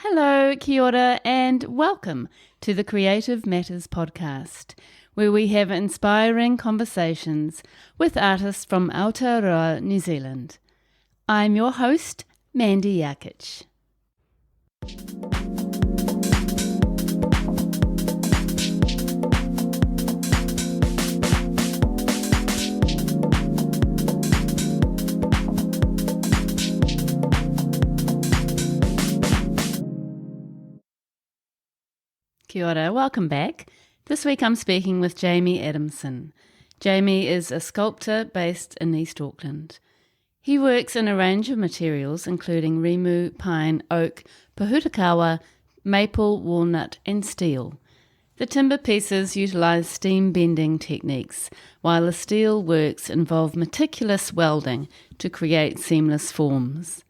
Hello, kia ora, and welcome to the Creative Matters podcast, where we have inspiring conversations with artists from Aotearoa, New Zealand. I'm your host, Mandy Jakic. Kia ora, welcome back. This week I'm speaking with Jamie Adamson. Jamie is a sculptor based in East Auckland. He works in a range of materials including rimu, pine, oak, pohutukawa, maple, walnut and steel. The timber pieces utilise steam bending techniques, while the steel works involve meticulous welding to create seamless forms.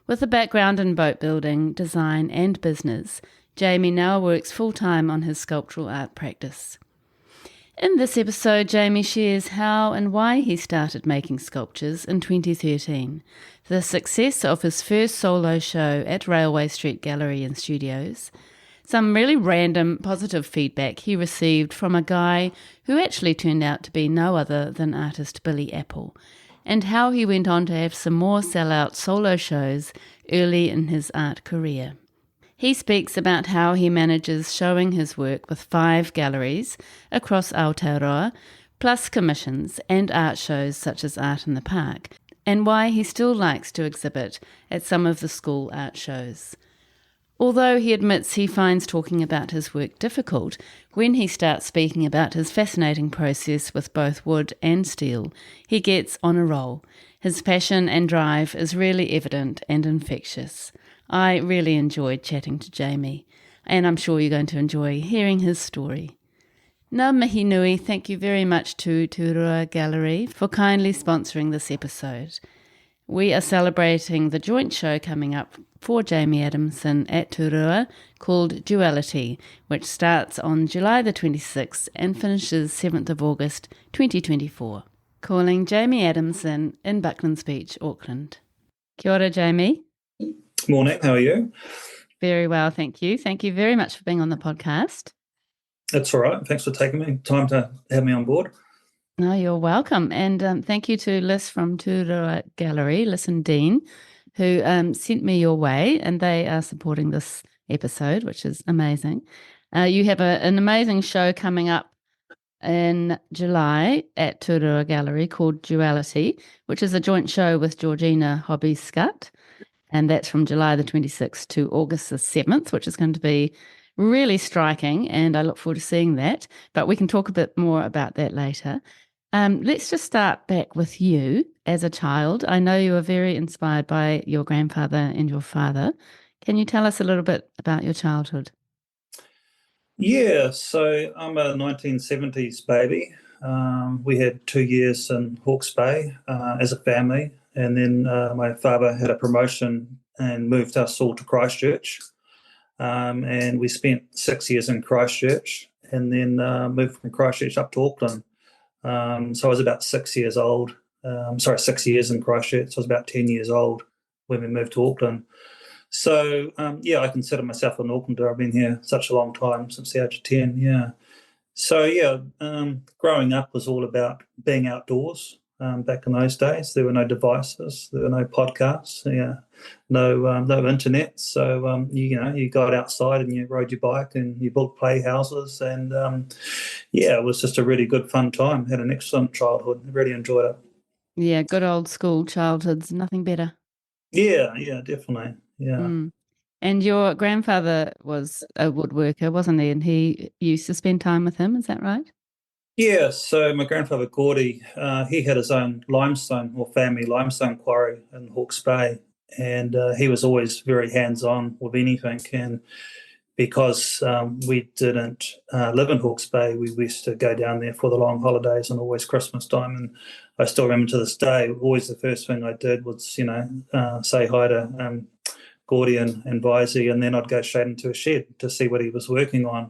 With a background in boat building, design and business, Jamie now works full-time on his sculptural art practice. In this episode, Jamie shares how and why he started making sculptures in 2013, the success of his first solo show at Railway Street Gallery and Studios, some really random positive feedback he received from a guy who actually turned out to be no other than artist Billy Apple, and how he went on to have some more sell-out solo shows early in his art career. He speaks about how he manages showing his work with 5 galleries across Aotearoa, plus commissions and art shows such as Art in the Park, and why he still likes to exhibit at some of the school art shows. Although he admits he finds talking about his work difficult, when he starts speaking about his fascinating process with both wood and steel, he gets on a roll. His passion and drive is really evident and infectious. I really enjoyed chatting to Jamie, and I'm sure you're going to enjoy hearing his story. Ngā mihi nui, thank you very much to Turua Gallery for kindly sponsoring this episode. We are celebrating the joint show coming up for Jamie Adamson at Turua called Duality, which starts on July the 26th and finishes 7th of August 2024. Calling Jamie Adamson in Bucklands Beach, Auckland. Kia ora, Jamie. Morning, how are you? Very well, thank you. Thank you very much for being on the podcast. That's all right. Thanks for taking me time to have me on board. No, you're welcome. And thank you to Liz from Turua Gallery, Liz and Dean, who sent me your way, and they are supporting this episode, which is amazing. You have an amazing show coming up in July at Turua Gallery called Duality, which is a joint show with Georgina Hobby-Scutt. And that's from July the 26th to August the 7th, which is going to be really striking, and I look forward to seeing that. But we can talk a bit more about that later. Let's just start back with you as a child. I know you were very inspired by your grandfather and your father. Can you tell us a little bit about your childhood? Yeah, so I'm a 1970s baby. We had 2 years in Hawke's Bay as a family. And then my father had a promotion and moved us all to Christchurch. And we spent 6 years in Christchurch and then moved from Christchurch up to Auckland. So I was about 6 years old. 6 years in Christchurch. So I was about 10 years old when we moved to Auckland. So, I consider myself an Aucklander. I've been here such a long time, since the age of 10, yeah. So, growing up was all about being outdoors. Back in those days, there were no devices, there were no podcasts, no internet. So you got outside and you rode your bike and you built playhouses, and it was just a really good fun time. Had an excellent childhood. Really enjoyed it. Yeah, good old school childhoods, nothing better. Yeah, definitely. Yeah. Mm. And your grandfather was a woodworker, wasn't he? And he used to spend time with him, is that right? Yeah, so my grandfather Gordy, he had his own limestone or family limestone quarry in Hawke's Bay, and he was always very hands-on with anything. And because we didn't live in Hawke's Bay, we used to go down there for the long holidays and always Christmas time. And I still remember to this day, always the first thing I did was, say hi to Gordy and Visey, and then I'd go straight into a shed to see what he was working on.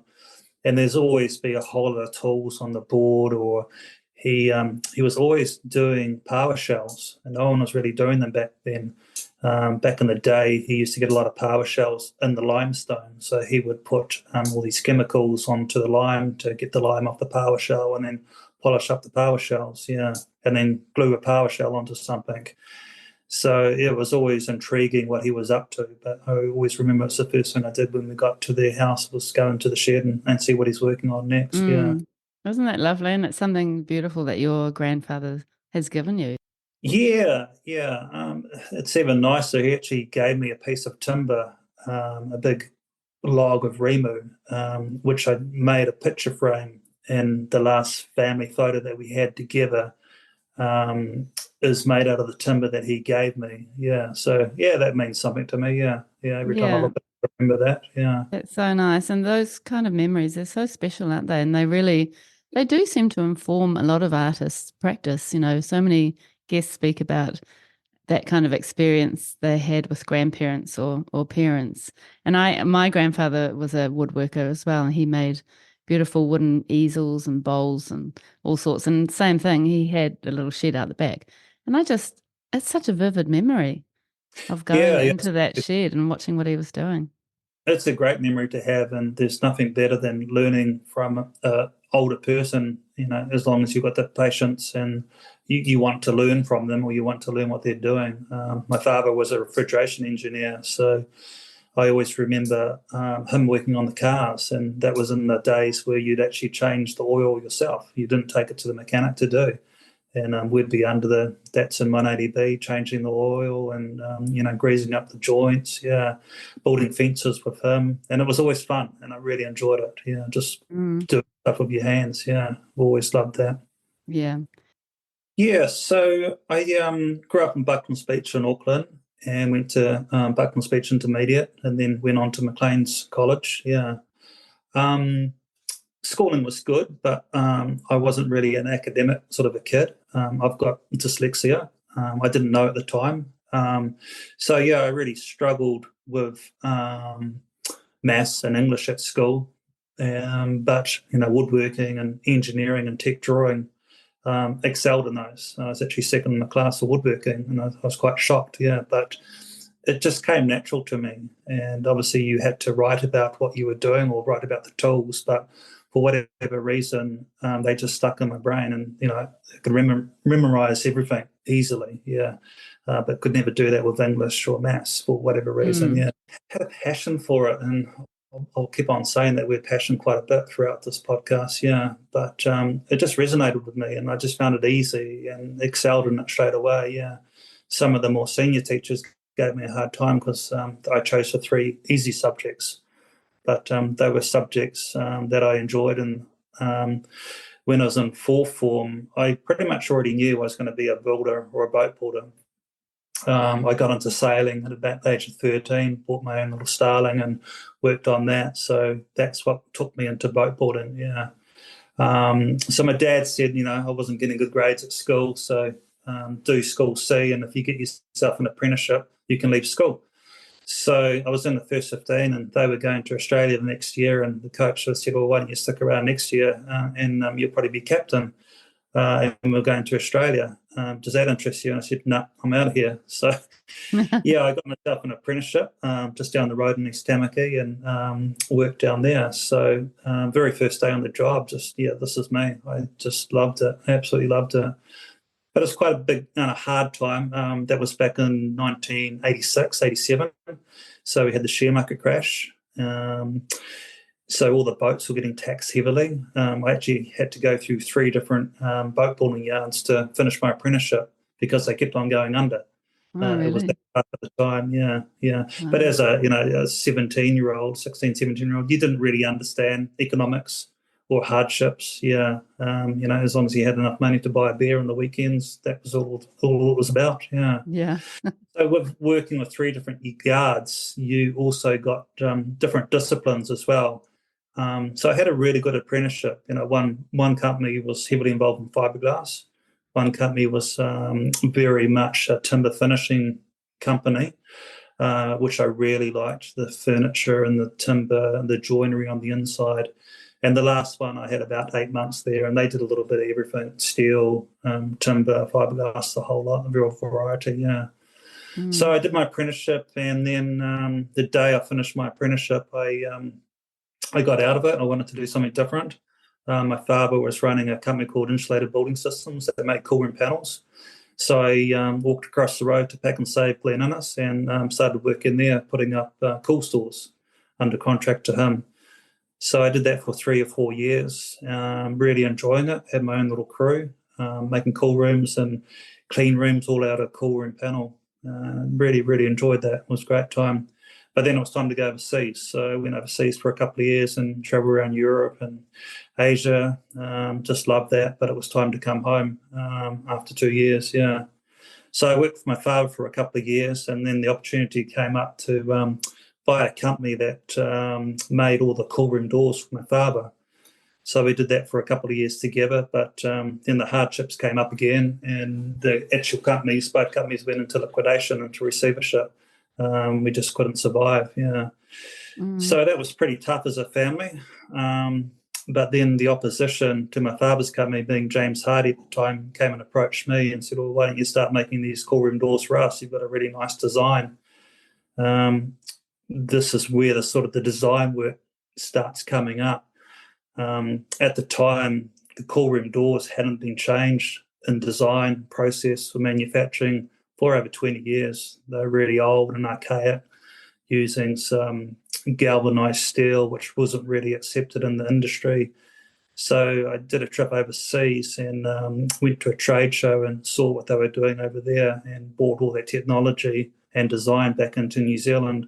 And there's always be a whole lot of tools on the board, or he was always doing power shells, and no one was really doing them back then. Back in the day, he used to get a lot of power shells in the limestone. So he would put all these chemicals onto the lime to get the lime off the power shell and then polish up the power shells, yeah, and then glue a power shell onto something. So it was always intriguing what he was up to. But I always remember it's the first thing I did when we got to their house was go into the shed and see what he's working on next, yeah. Isn't that lovely? And it's something beautiful that your grandfather has given you. Yeah, yeah. It's even nicer. He actually gave me a piece of timber, a big log of rimu, which I made a picture frame. And the last family photo that we had together is made out of the timber that he gave me. Yeah. So yeah, that means something to me. Yeah, yeah. Every time I Yeah, look at it, I remember that. Yeah. that's so nice. And those kind of memories, they're so special, aren't they? And they do seem to inform a lot of artists' practice. So many guests speak about that kind of experience they had with grandparents or parents. And my grandfather was a woodworker as well, and he made beautiful wooden easels and bowls and all sorts. And same thing, he had a little shed out the back. And it's such a vivid memory of going Yeah, yeah. into that shed and watching what he was doing. It's a great memory to have, and there's nothing better than learning from an older person, as long as you've got the patience and you want to learn from them or you want to learn what they're doing. My father was a refrigeration engineer, so I always remember him working on the cars, and that was in the days where you'd actually change the oil yourself. You didn't take it to the mechanic to do. And we'd be under the Datsun 180B, changing the oil and, greasing up the joints, yeah, building fences with him. And it was always fun, and I really enjoyed it, yeah, just doing stuff with your hands, yeah, always loved that. Yeah. Yeah, so I grew up in Buckland's Beach in Auckland and went to Buckland's Beach Intermediate and then went on to Maclean's College, yeah. Um, Schooling was good, but I wasn't really an academic sort of a kid. I've got dyslexia. I didn't know at the time. So, yeah, I really struggled with maths and English at school. But, woodworking and engineering and tech drawing excelled in those. I was actually second in the class for woodworking, and I was quite shocked, yeah. But it just came natural to me. And obviously you had to write about what you were doing or write about the tools, but for whatever reason, they just stuck in my brain, and I could memorize everything easily, yeah, but could never do that with English or maths for whatever reason. Yeah, had a passion for it, and I'll keep on saying that word passion quite a bit throughout this podcast, yeah. But it just resonated with me, and I just found it easy and excelled in it straight away. Yeah, some of the more senior teachers gave me a hard time because I chose for three easy subjects. But they were subjects that I enjoyed. And when I was in fourth form, I pretty much already knew I was going to be a builder or a boat builder. I got into sailing at about the age of 13, bought my own little starling and worked on that. So that's what took me into boat building, yeah. So my dad said, I wasn't getting good grades at school, so do school C, and if you get yourself an apprenticeship, you can leave school. So I was in the first 15 and they were going to Australia the next year, and the coach said, well, why don't you stick around next year and you'll probably be captain, and we're going to Australia. Does that interest you? And I said, no, I'm out of here. So, yeah, I got myself an apprenticeship just down the road in East Tamaki and worked down there. So very first day on the job, this is me. I just loved it, absolutely loved it. But it was quite a big and a hard time. That was back in 1986, 87. So we had the share market crash. So all the boats were getting taxed heavily. I actually had to go through three different boat building yards to finish my apprenticeship because they kept on going under. Oh, It was really? that hard at the time, yeah, yeah. Wow. But as a 17-year-old, 16, 17-year-old, you didn't really understand economics or hardships, yeah. As long as you had enough money to buy a beer on the weekends, that was all it was about, yeah. Yeah. So with working with three different yards, you also got different disciplines as well. So I had a really good apprenticeship. One company was heavily involved in fiberglass. One company was very much a timber finishing company, which I really liked, the furniture and the timber and the joinery on the inside. And the last one, I had about 8 months there, and they did a little bit of everything: steel, timber, fiberglass, the whole lot, a real variety, yeah. So I did my apprenticeship, and then the day I finished my apprenticeship, I got out of it. I wanted to do something different. My father was running a company called Insulated Building Systems that made cool room panels. So I walked across the road to Pack and Save Glen Innes and started working there, putting up cool stores under contract to him. So I did that for 3 or 4 years, really enjoying it. Had my own little crew, making cool rooms and clean rooms all out of cool room panel. Really, really enjoyed that. It was a great time. But then it was time to go overseas. So I went overseas for a couple of years and traveled around Europe and Asia. Just loved that. But it was time to come home after 2 years, yeah. So I worked with my father for a couple of years, and then the opportunity came up to buy a company that made all the cool room doors for my father. So we did that for a couple of years together, but then the hardships came up again, and the actual companies, both companies, went into liquidation, into receivership. We just couldn't survive, yeah. So that was pretty tough as a family. But then the opposition to my father's company, being James Hardy at the time, came and approached me and said, well, why don't you start making these cool room doors for us? You've got a really nice design. This is where the sort of the design work starts coming up. At the time, the cool room doors hadn't been changed in design process for manufacturing for over 20 years. They're really old and archaic, using some galvanized steel, which wasn't really accepted in the industry. So I did a trip overseas and went to a trade show and saw what they were doing over there and brought all that technology and design back into New Zealand,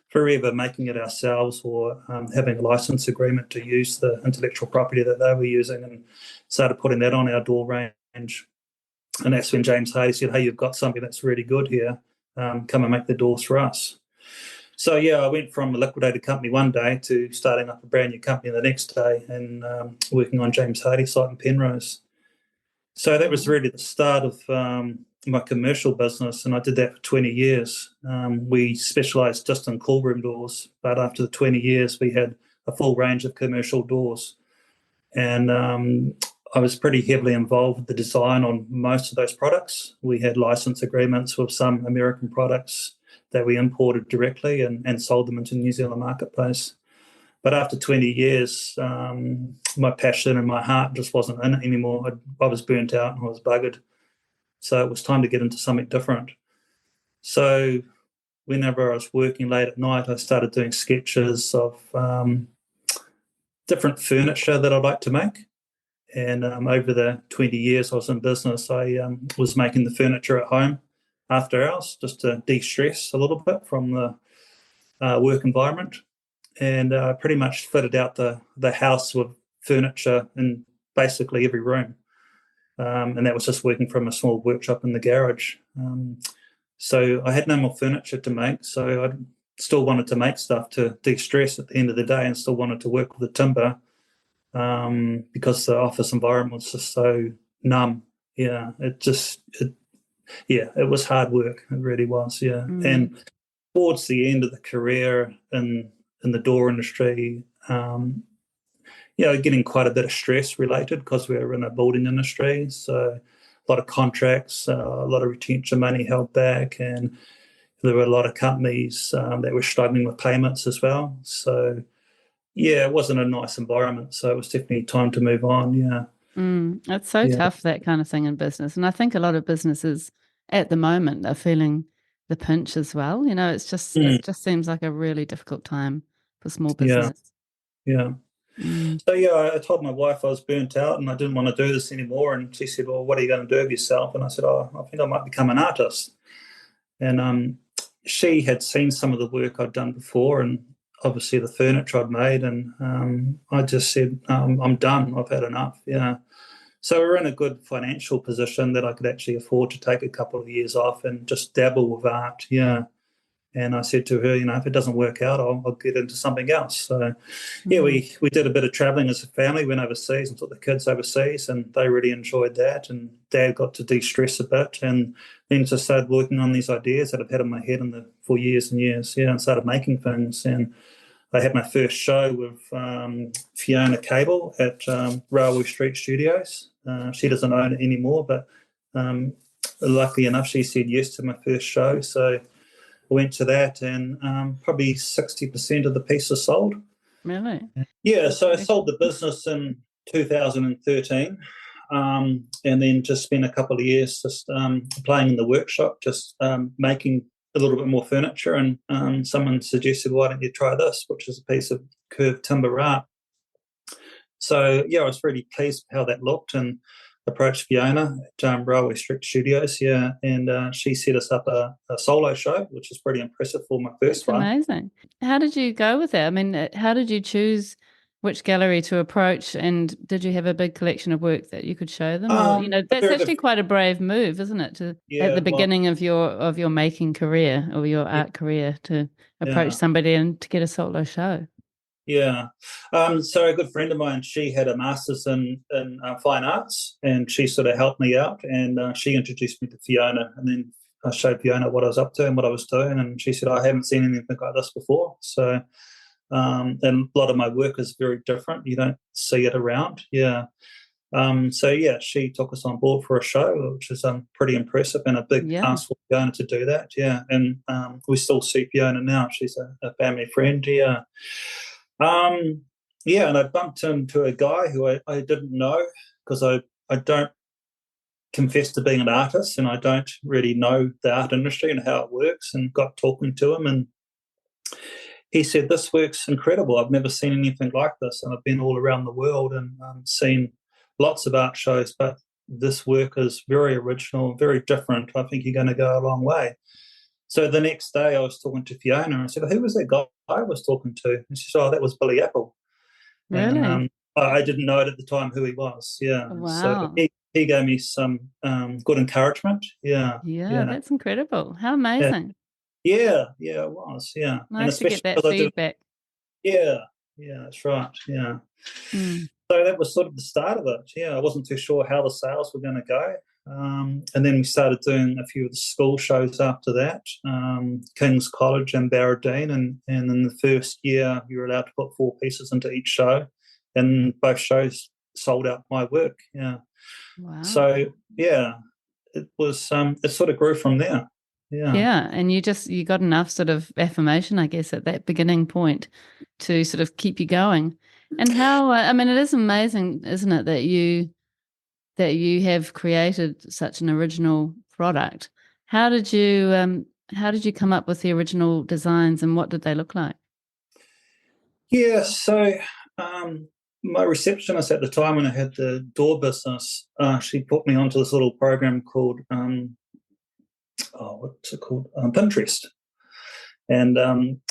forever making it ourselves or having a license agreement to use the intellectual property that they were using, and started putting that on our door range. And that's when James Hardy said, hey, you've got something that's really good here. Come and make the doors for us. So, yeah, I went from a liquidated company one day to starting up a brand new company the next day and working on James Hardy's site in Penrose. So that was really the start of my commercial business, and I did that for 20 years. We specialised just in cool room doors, but after the 20 years, we had a full range of commercial doors. And I was pretty heavily involved with the design on most of those products. We had license agreements with some American products that we imported directly and sold them into the New Zealand marketplace. But after 20 years, my passion and my heart just wasn't in it anymore. I was burnt out and I was buggered. So it was time to get into something different. So whenever I was working late at night, I started doing sketches of different furniture that I'd like to make. And over the 20 years I was in business, I was making the furniture at home after hours just to de-stress a little bit from the work environment. And pretty much fitted out the house with furniture in basically every room. And that was just working from a small workshop in the garage. So I had no more furniture to make, so I still wanted to make stuff to de-stress at the end of the day, and still wanted to work with the timber because the office environment was just so numb. Yeah, it was hard work. It really was, yeah. And towards the end of the career in the door industry, getting quite a bit of stress related because we were in a building industry. So a lot of contracts, a lot of retention money held back, and there were a lot of companies that were struggling with payments as well. So, yeah, it wasn't a nice environment. So it was definitely time to move on, yeah. It's so tough, that kind of thing in business. And I think a lot of businesses at the moment are feeling the pinch as well. You know, it just seems like a really difficult time for small business. Yeah. So, yeah, I told my wife I was burnt out and I didn't want to do this anymore. And she said, well, what are you going to do of yourself? And I said, I think I might become an artist. And she had seen some of the work I'd done before and obviously the furniture I'd made. And I just said, I'm done. I've had enough. Yeah. So we're in a good financial position that I could actually afford to take a couple of years off and just dabble with art. Yeah. And I said to her, if it doesn't work out, I'll get into something else. So, yeah, we did a bit of travelling as a family, went overseas and took the kids overseas, and they really enjoyed that. And Dad got to de-stress a bit, and then just started working on these ideas that I've had in my head for years and years, and started making things. And I had my first show with Fiona Cable at Railway Street Studios. She doesn't own it anymore, but luckily enough, she said yes to my first show. So I went to that, and probably 60% of the pieces sold. Really? Yeah, so I sold the business in 2013, and then just spent a couple of years just playing in the workshop, just making a little bit more furniture. And someone suggested, why don't you try this, which is a piece of curved timber art. So, yeah, I was really pleased with how that looked, and approached Fiona at Railway Street Studios, and she set us up a solo show, which is pretty impressive for my first That's one. amazing. How did you go with that? I mean, how did you choose which gallery to approach, and did you have a big collection of work that you could show them? Or, A that's very actually good, quite a brave move, isn't it? To at yeah, the well, beginning of your making career or your yeah, art career to approach yeah. somebody and to get a solo show. Yeah. So a good friend of mine, she had a master's in fine arts, and she sort of helped me out, and she introduced me to Fiona, and then I showed Fiona what I was up to and what I was doing, and she said, I haven't seen anything like this before. So, and a lot of my work is very different. You don't see it around. Yeah. So yeah, she took us on board for a show, which is pretty impressive, and a big Yeah. ask for Fiona to do that. Yeah, and we still see Fiona now. She's a family friend. Yeah. Um, yeah, and I bumped into a guy who I didn't know, because I don't confess to being an artist, and I don't really know the art industry and how it works, and got talking to him, and he said, this work's incredible. I've never seen anything like this, and I've been all around the world and seen lots of art shows, but this work is very original, very different. I think you're going to go a long way. So the next day I was talking to Fiona, and I said, who was that guy I was talking to? And she said, oh, that was Billy Apple. And Really? I didn't know at the time who he was. Yeah. So Wow. he gave me some good encouragement. Yeah. Yeah, Yeah. that's incredible. How Yeah. amazing. Yeah. Yeah, it was. Yeah. And Nice to especially get that because I do. feedback. Yeah. Yeah, that's right. Yeah. Mm. So that was sort of the start of it. Yeah. I wasn't too sure how the sales were going to go. And then we started doing a few of the school shows after that, King's College and Barradine. And in the first year, you were allowed to put 4 pieces into each show, and both shows sold out my work. Yeah. Wow. So, yeah, it was, it sort of grew from there. Yeah. Yeah, and you got enough sort of affirmation, I guess, at that beginning point to sort of keep you going. And how, I mean, it is amazing, isn't it, that you have created such an original product. How did you come up with the original designs, and what did they look like? Yeah. So, my receptionist at the time, when I had the door business, she put me onto this little program called, what's it called? Pinterest. And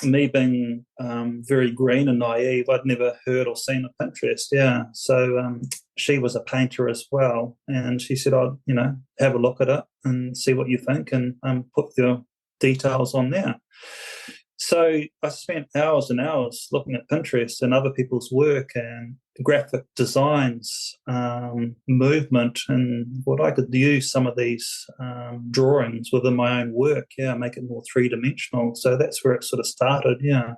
me being very green and naive, I'd never heard or seen of Pinterest. Yeah. So she was a painter as well. And she said, I'd, have a look at it and see what you think, and put your details on there. So I spent hours and hours looking at Pinterest and other people's work and graphic designs, movement, and what I could use some of these drawings within my own work. Yeah, make it more 3-dimensional. So that's where it sort of started. Yeah.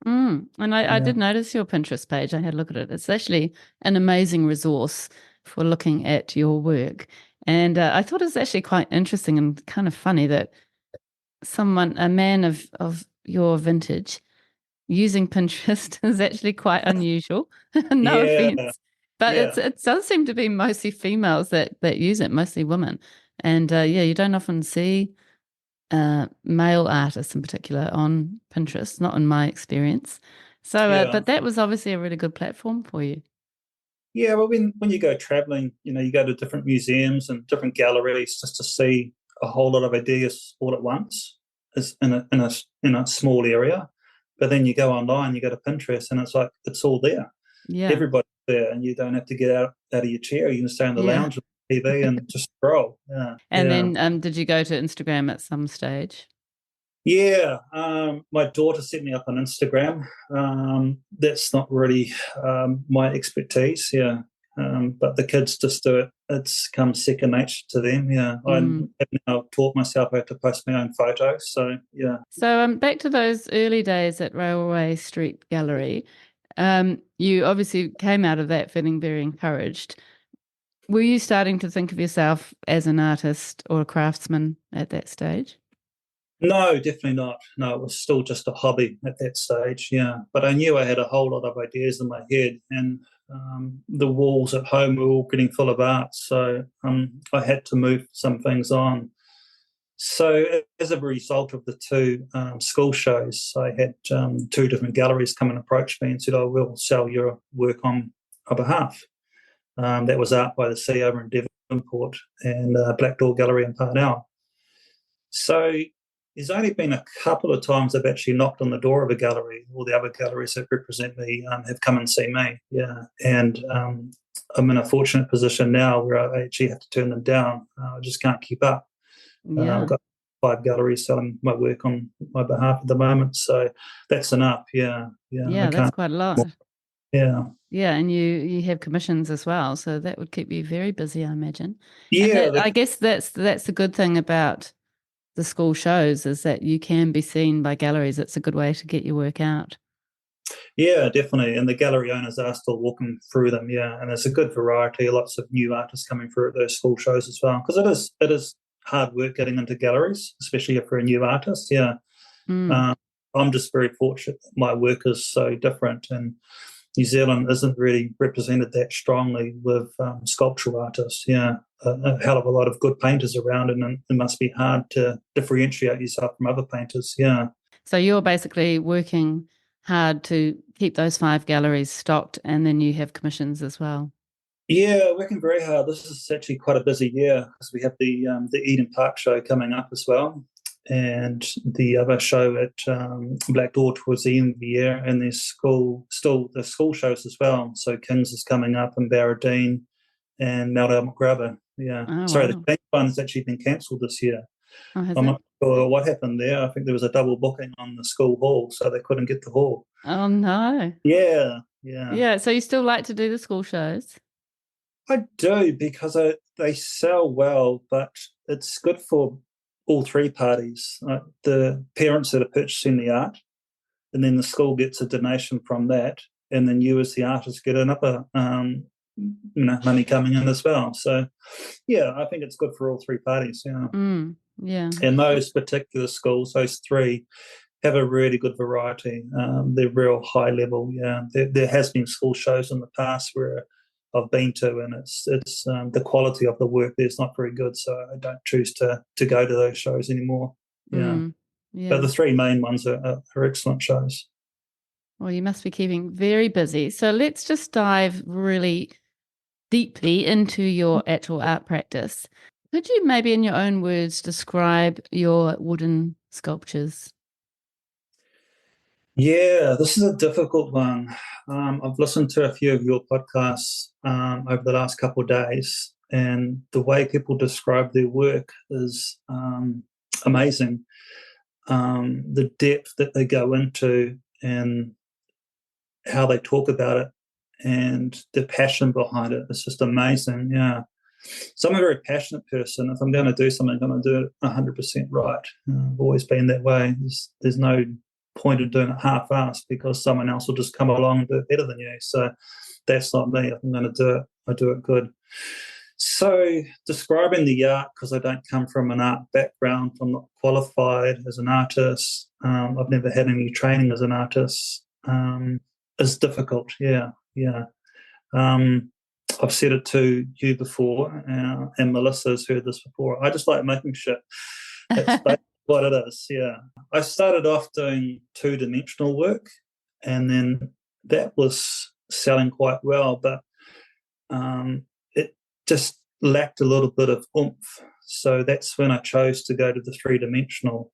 And I Yeah. did notice your Pinterest page. I had a look at it. It's actually an amazing resource for looking at your work. And I thought it was actually quite interesting and kind of funny that a man of your vintage, using Pinterest is actually quite unusual. No Yeah. offense, but Yeah. it does seem to be mostly females that use it, mostly women. And yeah, you don't often see male artists in particular on Pinterest, not in my experience. So, Yeah. but that was obviously a really good platform for you. Yeah. Well, when you go traveling, you go to different museums and different galleries just to see a whole lot of ideas all at once, is in a small area. But then you go online, you go to Pinterest, and it's like it's all there. Yeah, Everybody's there, and you don't have to get out of your chair. You can stay on the yeah. lounge with the TV and just scroll. Yeah. And Yeah. then, did you go to Instagram at some stage? Yeah, my daughter set me up on Instagram. That's not really my expertise. Yeah, but the kids just do it. It's come second nature to them. Yeah, I Mm. have now taught myself how to post my own photos. So yeah, So, back to those early days at Railway Street Gallery. You obviously came out of that feeling very encouraged. Were you starting to think of yourself as an artist or a craftsman at that stage? No, definitely not. No, it was still just a hobby at that stage, yeah. But I knew I had a whole lot of ideas in my head, and the walls at home were all getting full of art, so I had to move some things on. So as a result of the two school shows, I had two different galleries come and approach me and said, "I will sell your work on our behalf." That was Art by the Sea over in Devonport and Black Door Gallery in Parnell. So there's only been a couple of times I've actually knocked on the door of a gallery. All the other galleries that represent me have come and seen me, yeah. And I'm in a fortunate position now where I actually have to turn them down. I just can't keep up. I've Yeah. got 5 galleries selling my work on my behalf at the moment, so that's enough. Yeah, yeah. I Yeah, that's can't. quite a lot. Yeah, Yeah, and you have commissions as well, so that would keep you very busy, I imagine. And yeah. that I guess that's the good thing about the school shows is that you can be seen by galleries. It's a good way to get your work out. Yeah, definitely. And the gallery owners are still walking through them. Yeah, and there's a good variety. Lots of new artists coming through at those school shows as well. Because it is hard work getting into galleries, especially if you're a new artist. Yeah, Mm. um, I'm just very fortunate. My work is so different, and New Zealand isn't really represented that strongly with sculptural artists. Yeah, a hell of a lot of good painters around, and it must be hard to differentiate yourself from other painters. Yeah. So you're basically working hard to keep those 5 galleries stocked, and then you have commissions as well. Yeah, working very hard. This is actually quite a busy year because we have the Eden Park show coming up as well, and the other show at Black Door towards the end of the year, and there's the school shows as well. So Kings is coming up in Barradine and Mount Grabber. Yeah, Oh sorry, the wow. King one's actually been cancelled this year. Oh, has I'm it? not sure what happened there. I think there was a double booking on the school hall, so they couldn't get the hall. Oh no. Yeah, yeah. Yeah, so you still like to do the school shows? I do because they sell well, but it's good for all three parties. The parents that are purchasing the art, and then the school gets a donation from that, and then you as the artist get another money coming in as well. So yeah, I think it's good for all three parties. Yeah, Mm, yeah. and those particular schools, those three, have a really good variety. They're real high level. Yeah, there has been school shows in the past where I've been to, and it's the quality of the work there's not very good, so I don't choose to go to those shows anymore. Yeah, Mm, but yeah. the three main ones are excellent shows. Well, you must be keeping very busy. So let's just dive really deeply into your actual art practice. Could you maybe, in your own words, describe your wooden sculptures? Yeah, this is a difficult one. I've listened to a few of your podcasts over the last couple of days, and the way people describe their work is amazing. The depth that they go into and how they talk about it and the passion behind it is just amazing. Yeah. So I'm a very passionate person. If I'm going to do something, I'm going to do it 100% right. I've always been that way. There's no point in doing it half-assed because someone else will just come along and do it better than you. So that's not me. If I'm going to do it, I do it good. So describing the art, because I don't come from an art background, I'm not qualified as an artist. I've never had any training as an artist. Is difficult. Yeah, yeah. Um, I've said it to you before, and Melissa's heard this before. I just like making shit. That's basically what it is. Yeah. I started off doing two-dimensional work, and then that was selling quite well, but it just lacked a little bit of oomph. So that's when I chose to go to the three-dimensional.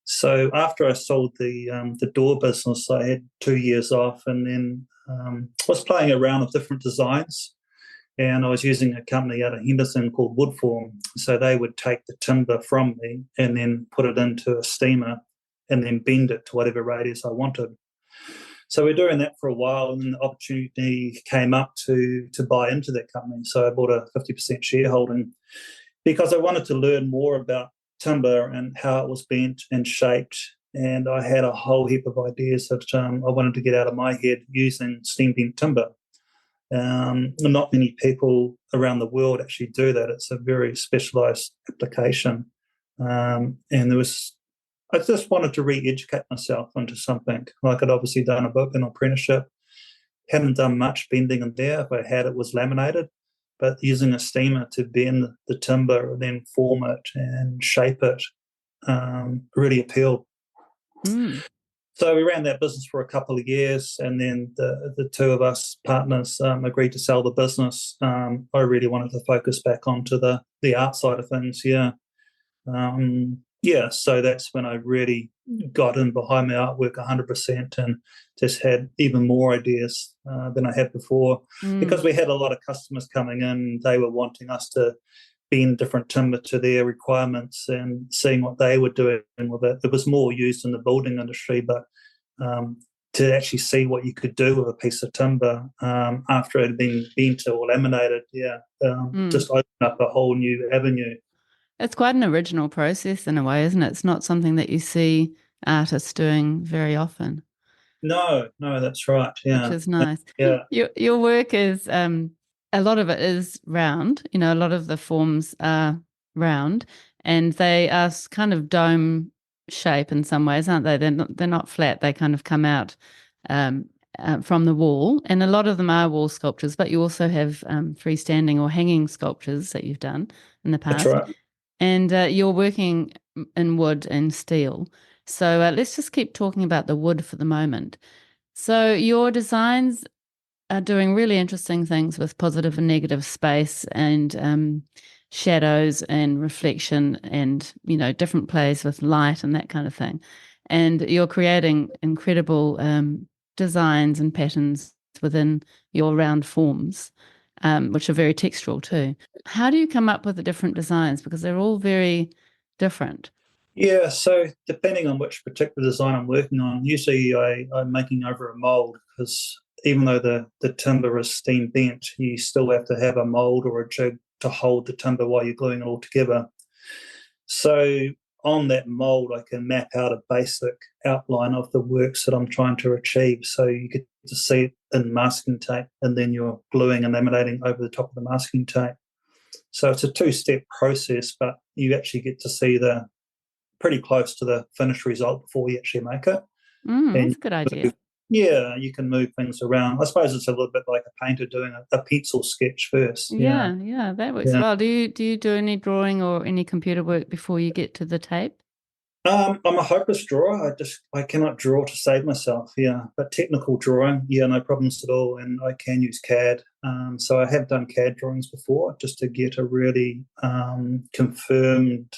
So after I sold the door business, I had 2 years off, and then was playing around with different designs. And I was using a company out of Henderson called Woodform. So they would take the timber from me and then put it into a steamer and then bend it to whatever radius I wanted. So we're doing that for a while, and then the opportunity came up to buy into that company. So I bought a 50% shareholding because I wanted to learn more about timber and how it was bent and shaped. And I had a whole heap of ideas that I wanted to get out of my head using steam bent timber. Not many people around the world actually do that. It's a very specialised application. And I just wanted to re-educate myself into something. Like I'd obviously done a book, an apprenticeship, hadn't done much bending in there. If I had, it was laminated. But using a steamer to bend the timber and then form it and shape it really appealed. Mm. So we ran that business for a couple of years, and then the two of us partners agreed to sell the business. I really wanted to focus back onto the art side of things, yeah. So that's when I really got in behind my artwork 100% and just had even more ideas than I had before. Because we had a lot of customers coming in, they were wanting us to bend different timber to their requirements and seeing what they were doing with it. It was more used in the building industry, but to actually see what you could do with a piece of timber after it had been bent or laminated, just opened up a whole new avenue. It's quite an original process in a way, isn't it? It's not something that you see artists doing very often. No, that's right. Which Yeah. is nice. Yeah. Your work is a lot of it is round. You know, a lot of the forms are round, and they are kind of dome shape in some ways, aren't they? They're not flat. They kind of come out from the wall, and a lot of them are wall sculptures. But you also have freestanding or hanging sculptures that you've done in the That's past, right. and you're working in wood and steel. So let's just keep talking about the wood for the moment. So your designs are doing really interesting things with positive and negative space and shadows and reflection and, you know, different plays with light and that kind of thing. And you're creating incredible designs and patterns within your round forms, which are very textural too. How do you come up with the different designs? Because they're all very different. Yeah, so depending on which particular design I'm working on, usually I'm making over a mold because even though the timber is steam bent, you still have to have a mold or a jig to hold the timber while you're gluing it all together. So on that mold, I can map out a basic outline of the works that I'm trying to achieve. So you get to see it in masking tape, and then you're gluing and laminating over the top of the masking tape. So it's a two-step process, but you actually get to see the pretty close to the finished result before we actually make it. That's And a good idea. you can move things around. I suppose it's a little bit like a painter doing a pencil sketch first. Yeah, that works Yeah. well. Do you do any drawing or any computer work before you get to the tape? I'm a hopeless drawer. I cannot draw to save myself. Yeah, but technical drawing, yeah, no problems at all. And I can use CAD. So I have done CAD drawings before just to get a really confirmed,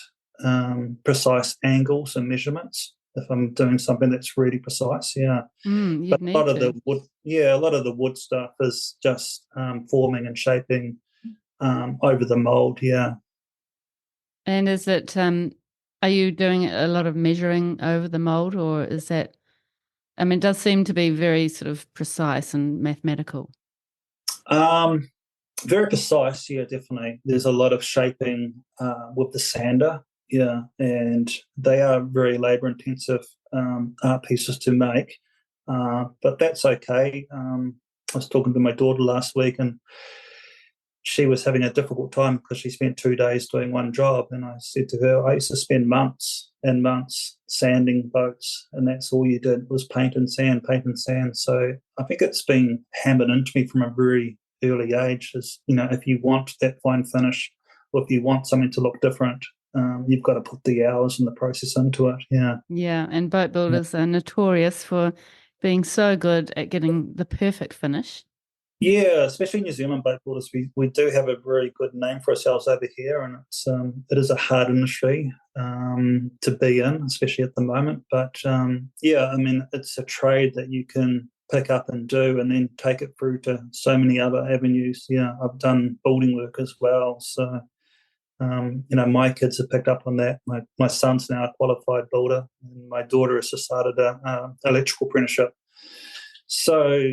precise angles and measurements. If I'm doing something that's really precise, yeah. You'd But a need lot of to. the wood, a lot of the wood stuff is just forming and shaping over the mold. Yeah. And is it are you doing a lot of measuring over the mold, or is that, I mean, it does seem to be very sort of precise and mathematical. Um, Very precise, yeah, definitely. There's a lot of shaping with the sander, yeah, and they are very labour intensive art pieces to make, but that's okay. I was talking to my daughter last week, and she was having a difficult time because she spent 2 days doing one job. And I said to her, I used to spend months and months sanding boats, and that's all you did was paint and sand, paint and sand. So I think it's been hammered into me from a very early age is, if you want that fine finish or if you want something to look different, you've got to put the hours and the process into it. Yeah. Yeah, and boat builders are notorious for being so good at getting the perfect finish. Yeah, especially New Zealand boat builders, we do have a very good name for ourselves over here, and it is a hard industry to be in, especially at the moment. But I mean, it's a trade that you can pick up and do, and then take it through to so many other avenues. Yeah, I've done building work as well, so my kids have picked up on that. My son's now a qualified builder, and my daughter has just started a electrical apprenticeship. So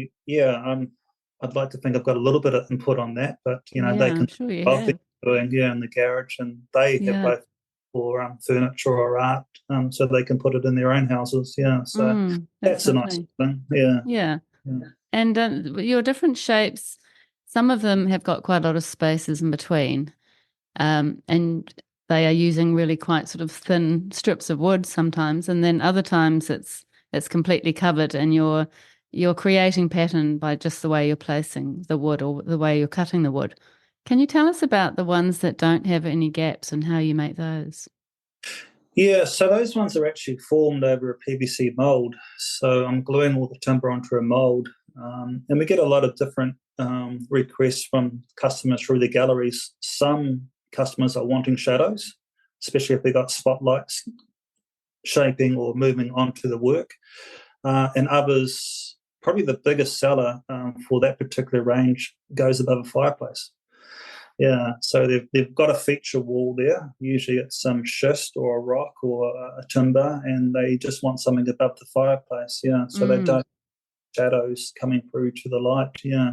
I'd like to think I've got a little bit of input on that, but Yeah, they I'm can sure you both be have. doing in the garage, and they have Yeah. both for furniture or art, so they can put it in their own houses. Yeah, so That's that's a nice lovely. thing. Yeah, Yeah. yeah. And your different shapes, Some of them have got quite a lot of spaces in between, and they are using really quite sort of thin strips of wood sometimes, and then other times it's completely covered, and you're creating pattern by just the way you're placing the wood or the way you're cutting the wood. Can you tell us about the ones that don't have any gaps and how you make those? Yeah, so those ones are actually formed over a PVC mold. So I'm gluing all the timber onto a mold, and we get a lot of different requests from customers through the galleries. Some customers are wanting shadows, especially if they got spotlights shaping or moving onto the work, and others. Probably the biggest seller for that particular range goes above a fireplace. Yeah, so they've got a feature wall there. Usually it's some schist or a rock or a timber, and they just want something above the fireplace. Yeah, so they Mm, don't shadows coming through to the light. Yeah,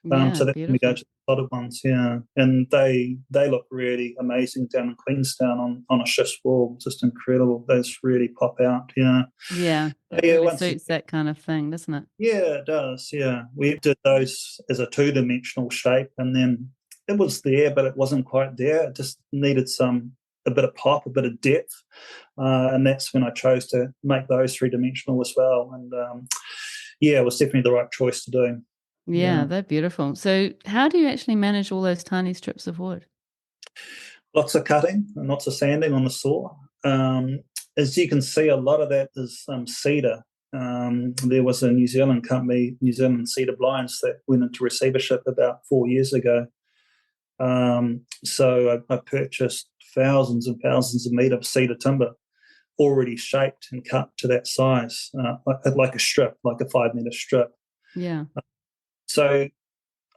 yeah, so that's when we go beautiful. to the other ones. Yeah, and they look really amazing down in Queenstown on a schist wall. Just incredible. Those really pop out. Yeah, Yeah, it yeah. really Once you suits that kind of thing, doesn't it? yeah, it does. Yeah, we did those as a two-dimensional shape, and then it was there, but it wasn't quite there. It just needed a bit of pop, a bit of depth, and that's when I chose to make those three-dimensional as well. And yeah, it was definitely the right choice to do. Yeah, Yeah, they're beautiful. So, how do you actually manage all those tiny strips of wood? lots of cutting and lots of sanding on the saw. Um, as you can see, a lot of that is cedar. There was a New Zealand company, New Zealand Cedar Blinds, that went into receivership about 4 years ago. So I purchased thousands and thousands of metre of cedar timber already shaped and cut to that size, like a strip, like a 5 metre strip. Yeah. So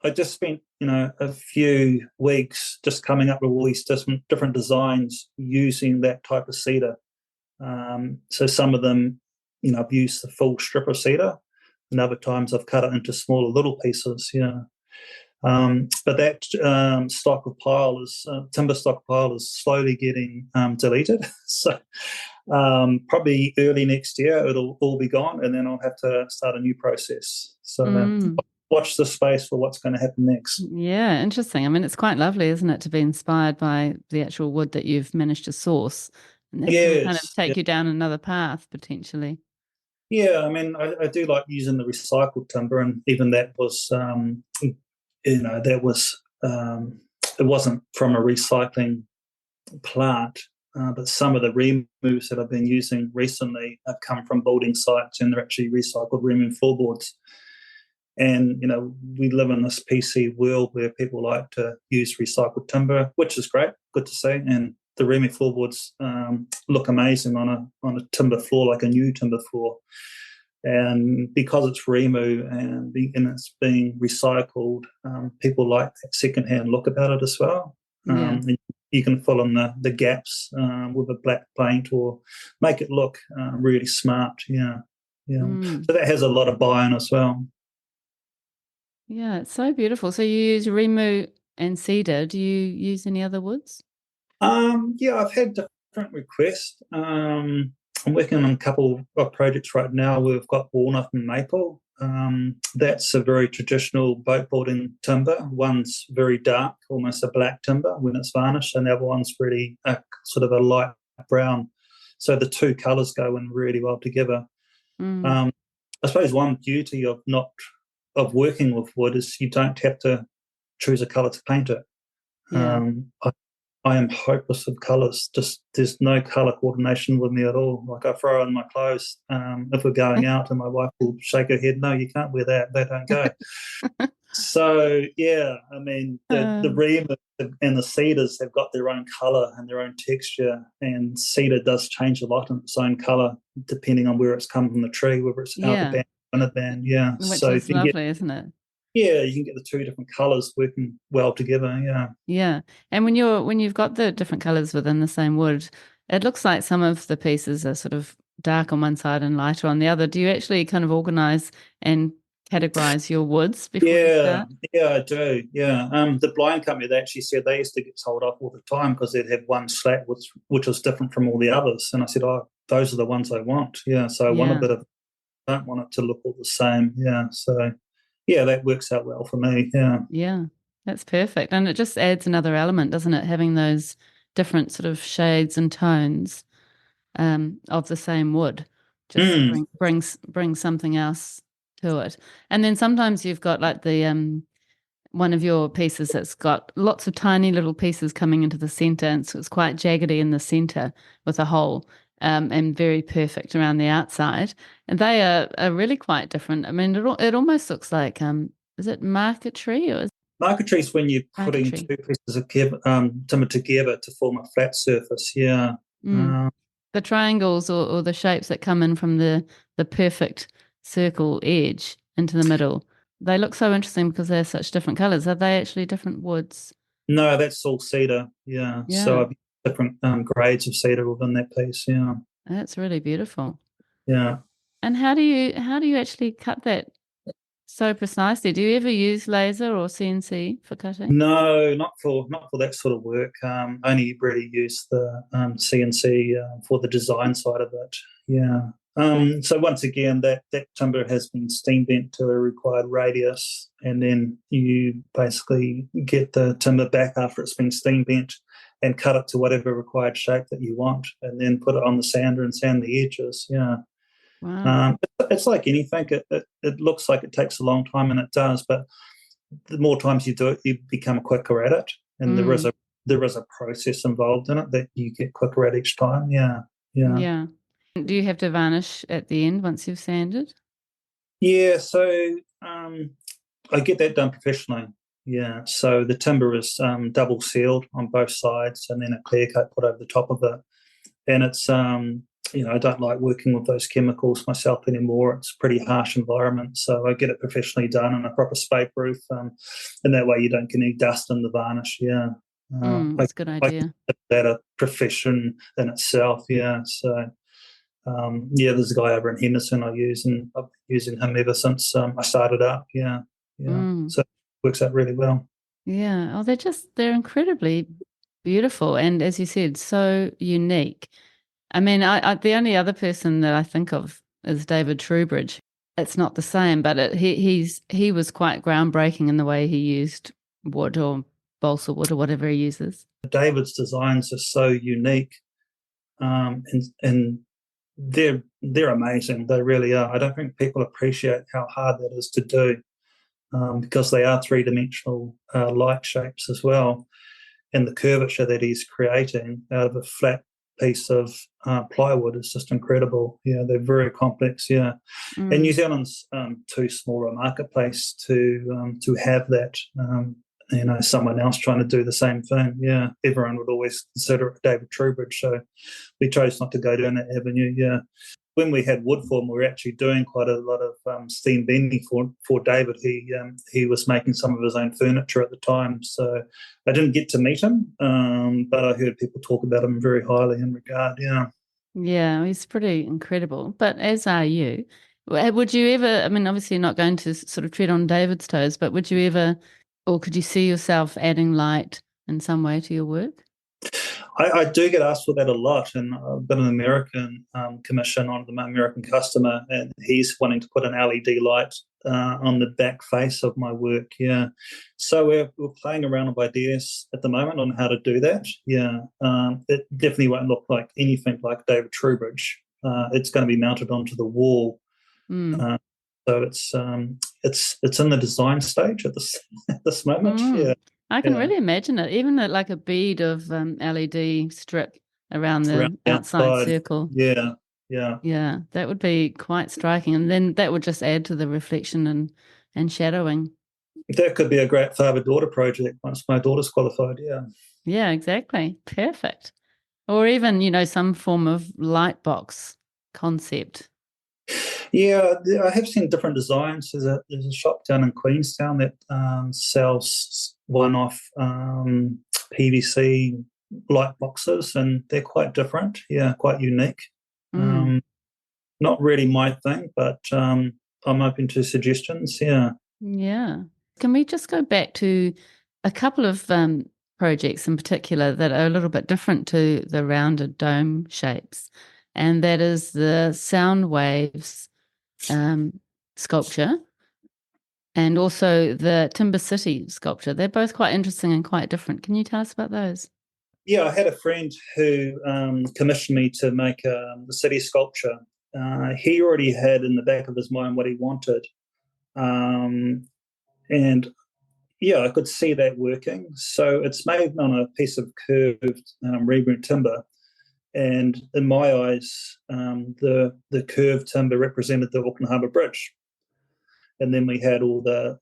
I just spent, a few weeks just coming up with all these different designs using that type of cedar. So some of them, I've used the full strip of cedar, and other times I've cut it into smaller little pieces. Yeah. But that timber stockpile is slowly getting deleted. So probably early next year it'll all be gone, and then I'll have to start a new process. So Mm. watch the space for what's going to happen next. Yeah, interesting. I mean, it's quite lovely, isn't it, to be inspired by the actual wood that you've managed to source, and that can kind of Yes, yeah, take you down another path potentially. yeah. I mean, I do like using the recycled timber, and even that was, that was it wasn't from a recycling plant. But some of the removes that I've been using recently have come from building sites, and they're actually recycled rimu floorboards. And we live in this PC world where people like to use recycled timber, which is great, good to see. And the rimu floorboards look amazing on a timber floor, like a new timber floor. And because it's rimu and it's being recycled, people like that secondhand look about it as well. Yeah. And you can fill in the gaps with a black paint or make it look really smart. Yeah, yeah. Mm. So that has a lot of buy-in as well. Yeah, it's so beautiful. So you use rimu and cedar. Do you use any other woods? Yeah, I've had different requests. I'm working on a couple of projects right now where we've got walnut and maple. That's a very traditional boat building timber. One's very dark, almost a black timber when it's varnished, and the other one's really sort of a light brown. So the two colours go in really well together. Mm. Um, I suppose one beauty of working with wood is you don't have to choose a colour to paint it. Yeah. Um, I am hopeless with colours. Just there's no colour coordination with me at all. Like I throw on my clothes if we're going out, and my wife will shake her head. No, you can't wear that. They don't go. So yeah, I mean the Uh, ream and the cedars have got their own colour and their own texture, and cedar does change a lot in its own colour depending on where it's come from the tree, whether it's outer yeah, band, inner band. Yeah, which so if is you can get lovely, isn't it? you can get the two different colours working well together. Yeah. Yeah. And when you've got the different colors within the same wood, it looks like some of the pieces are sort of dark on one side and lighter on the other. Do you actually kind of organize and categorize your woods before you Yeah, start? yeah, I do. Yeah, the blind company, they actually said they used to get told off all the time because they'd have one slat which was different from all the others, and I said, "Oh, those are the ones I want." Yeah, so I want a Yeah. bit of, don't want it to look all the same. Yeah, so Yeah, that works out well for me. Yeah. Yeah, that's perfect. And it just adds another element, doesn't it? Having those different sort of shades and tones of the same wood just Mm. brings something else to it. And then sometimes you've got like the one of your pieces that's got lots of tiny little pieces coming into the center, and so it's quite jaggedy in the center with a hole, and very perfect around the outside. And they are really quite different. I mean, it almost looks like is it marquetry or is Marquetry is when you're it putting marquetry? two pieces of timber together to form a flat surface. Yeah. Mm. Uh, The triangles or the shapes that come in from the perfect circle edge into the middle. They look so interesting because they're such different colors. Are they actually different woods? no, that's all cedar. Yeah. So Yeah, I've used different grades of cedar within that piece. Yeah. that's really beautiful. Yeah. And how do you actually cut that so precisely? Do you ever use laser or CNC for cutting? No, not for that sort of work. Only really use the CNC for the design side of it. Yeah. So once again, that timber has been steam bent to a required radius, and then you basically get the timber back after it's been steam bent and cut it to whatever required shape that you want, and then put it on the sander and sand the edges. Yeah. Wow. It's like anything. It looks like it takes a long time, and it does, but the more times you do it, you become quicker at it, and Mm, there is a process involved in it that you get quicker at each time. Yeah, yeah, yeah. Do you have to varnish at the end once you've sanded? yeah. So um, I get that done professionally. Yeah. So the timber is double sealed on both sides, and then a clear coat put over the top of it. And it's I don't like working with those chemicals myself anymore. It's a pretty harsh environment, so I get it professionally done in a proper spray proof, and that way you don't get any dust in the varnish. Yeah, That's a good I idea. consider that a profession in itself. Yeah, so yeah, there's a guy over in Henderson I use, and I've been using him ever since I started up. Yeah, yeah, Mm, so it works out really well. yeah. Oh, they're incredibly beautiful. And as you said, so unique. I mean, the only other person that I think of is David Trowbridge. It's not the same, but he was quite groundbreaking in the way he used wood or balsa wood or whatever he uses. David's designs are so unique, and they're amazing. They really are. I don't think people appreciate how hard that is to do, because they are three dimensional light shapes as well, and the curvature that he's creating out of a flat piece of plywood is just incredible. Yeah, they're very complex. Yeah, and New Mm, Zealand's too small a marketplace to have that. Someone else trying to do the same thing. Yeah, everyone would always consider it David Trowbridge, so we chose not to go down that avenue. Yeah, when we had wood form, we were actually doing quite a lot of steam bending for David. He was making some of his own furniture at the time, so I didn't get to meet him, but I heard people talk about him very highly in regard. Yeah. yeah, he's pretty incredible. But as are you. Would you ever, I mean, obviously you're not going to sort of tread on David's toes, but would you ever, or could you see yourself adding light in some way to your work? I do get asked for that a lot, and I've got an American commission on the American customer, and he's wanting to put an LED light on the back face of my work. Yeah, so we're playing around with ideas at the moment on how to do that. Yeah, it definitely won't look like anything like David Trowbridge. It's going to be mounted onto the wall, Mm. uh, so it's in the design stage at this at this moment. Yeah, Mm. I can yeah, really imagine it, even like a bead of LED strip around around the the outside outside. circle. Yeah, yeah. Yeah, that would be quite striking. And then that would just add to the reflection and shadowing. That could be a great father-daughter project once my daughter's qualified. Yeah, Yeah, exactly. Perfect. Or even, some form of light box concept. yeah. I have seen different designs. There's a shop down in Queenstown that sells one-off PVC light boxes, and they're quite different. Yeah, quite unique. Mm. Um, Not really my thing, but I'm open to suggestions. Yeah. Yeah. Can we just go back to a couple of projects in particular that are a little bit different to the rounded dome shapes? And that is the sound waves um, sculpture and also the Timber City sculpture. They're both quite interesting and quite different. Can you tell us about those? Yeah, I had a friend who commissioned me to make the city sculpture. He already had in the back of his mind what he wanted. Um, and yeah, I could see that working. So it's made on a piece of curved rimu timber. And in my eyes, the curved timber represented the Auckland Harbour Bridge. And then we had all the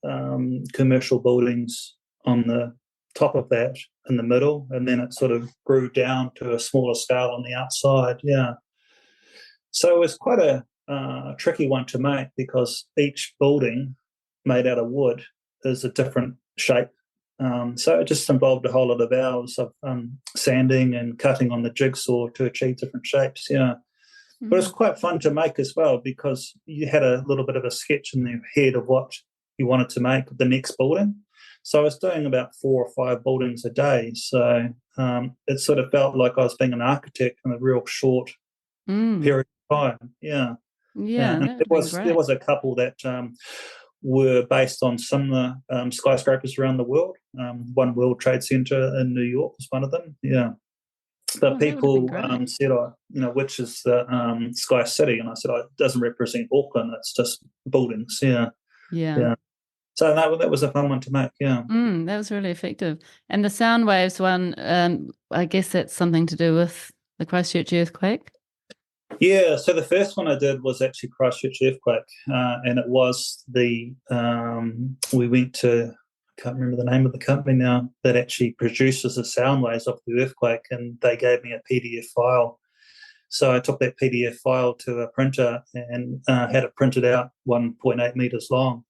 commercial buildings on the top of that in the middle, and then it sort of grew down to a smaller scale on the outside. Yeah, so it was quite a tricky one to make because each building made out of wood is a different shape. So it just involved a whole lot of hours of sanding and cutting on the jigsaw to achieve different shapes. Yeah. But it's quite fun to make as well because you had a little bit of a sketch in your head of what you wanted to make the next building. So I was doing about 4 or 5 buildings a day. So it sort of felt like I was being an architect in a real short period of time. Yeah. Yeah, And that would have been there great. was a couple that were based on similar skyscrapers around the world. One World Trade Center in New York was one of them. Yeah. The Oh, that would have been people great. said, which is the Sky City? And I said, it doesn't represent Auckland. It's just buildings. Yeah. Yeah. Yeah. So that was a fun one to make. Yeah. That was really effective. And the sound waves one, I guess that's something to do with the Christchurch earthquake. Yeah. So the first one I did was actually Christchurch earthquake. And it was we went to, I can't remember the name of the company now, that actually produces the sound waves of the earthquake. And they gave me a PDF file. So I took that PDF file to a printer and had it printed out 1.8 meters long,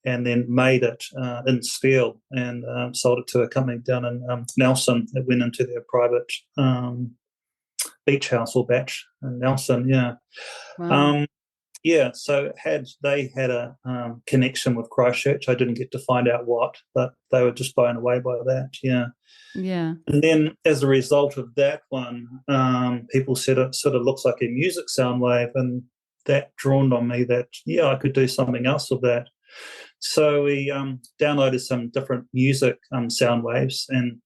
and then made it in steel and sold it to a company down in Nelson. It went into their private beach house or batch in Nelson. Yeah. Wow. Um, yeah, so they had a connection with Christchurch. I didn't get to find out what, but they were just blown away by that. Yeah. Yeah. And then as a result of that one, people said it sort of looks like a music sound wave, and that dawned on me that, yeah, I could do something else with that. So we downloaded some different music sound waves, and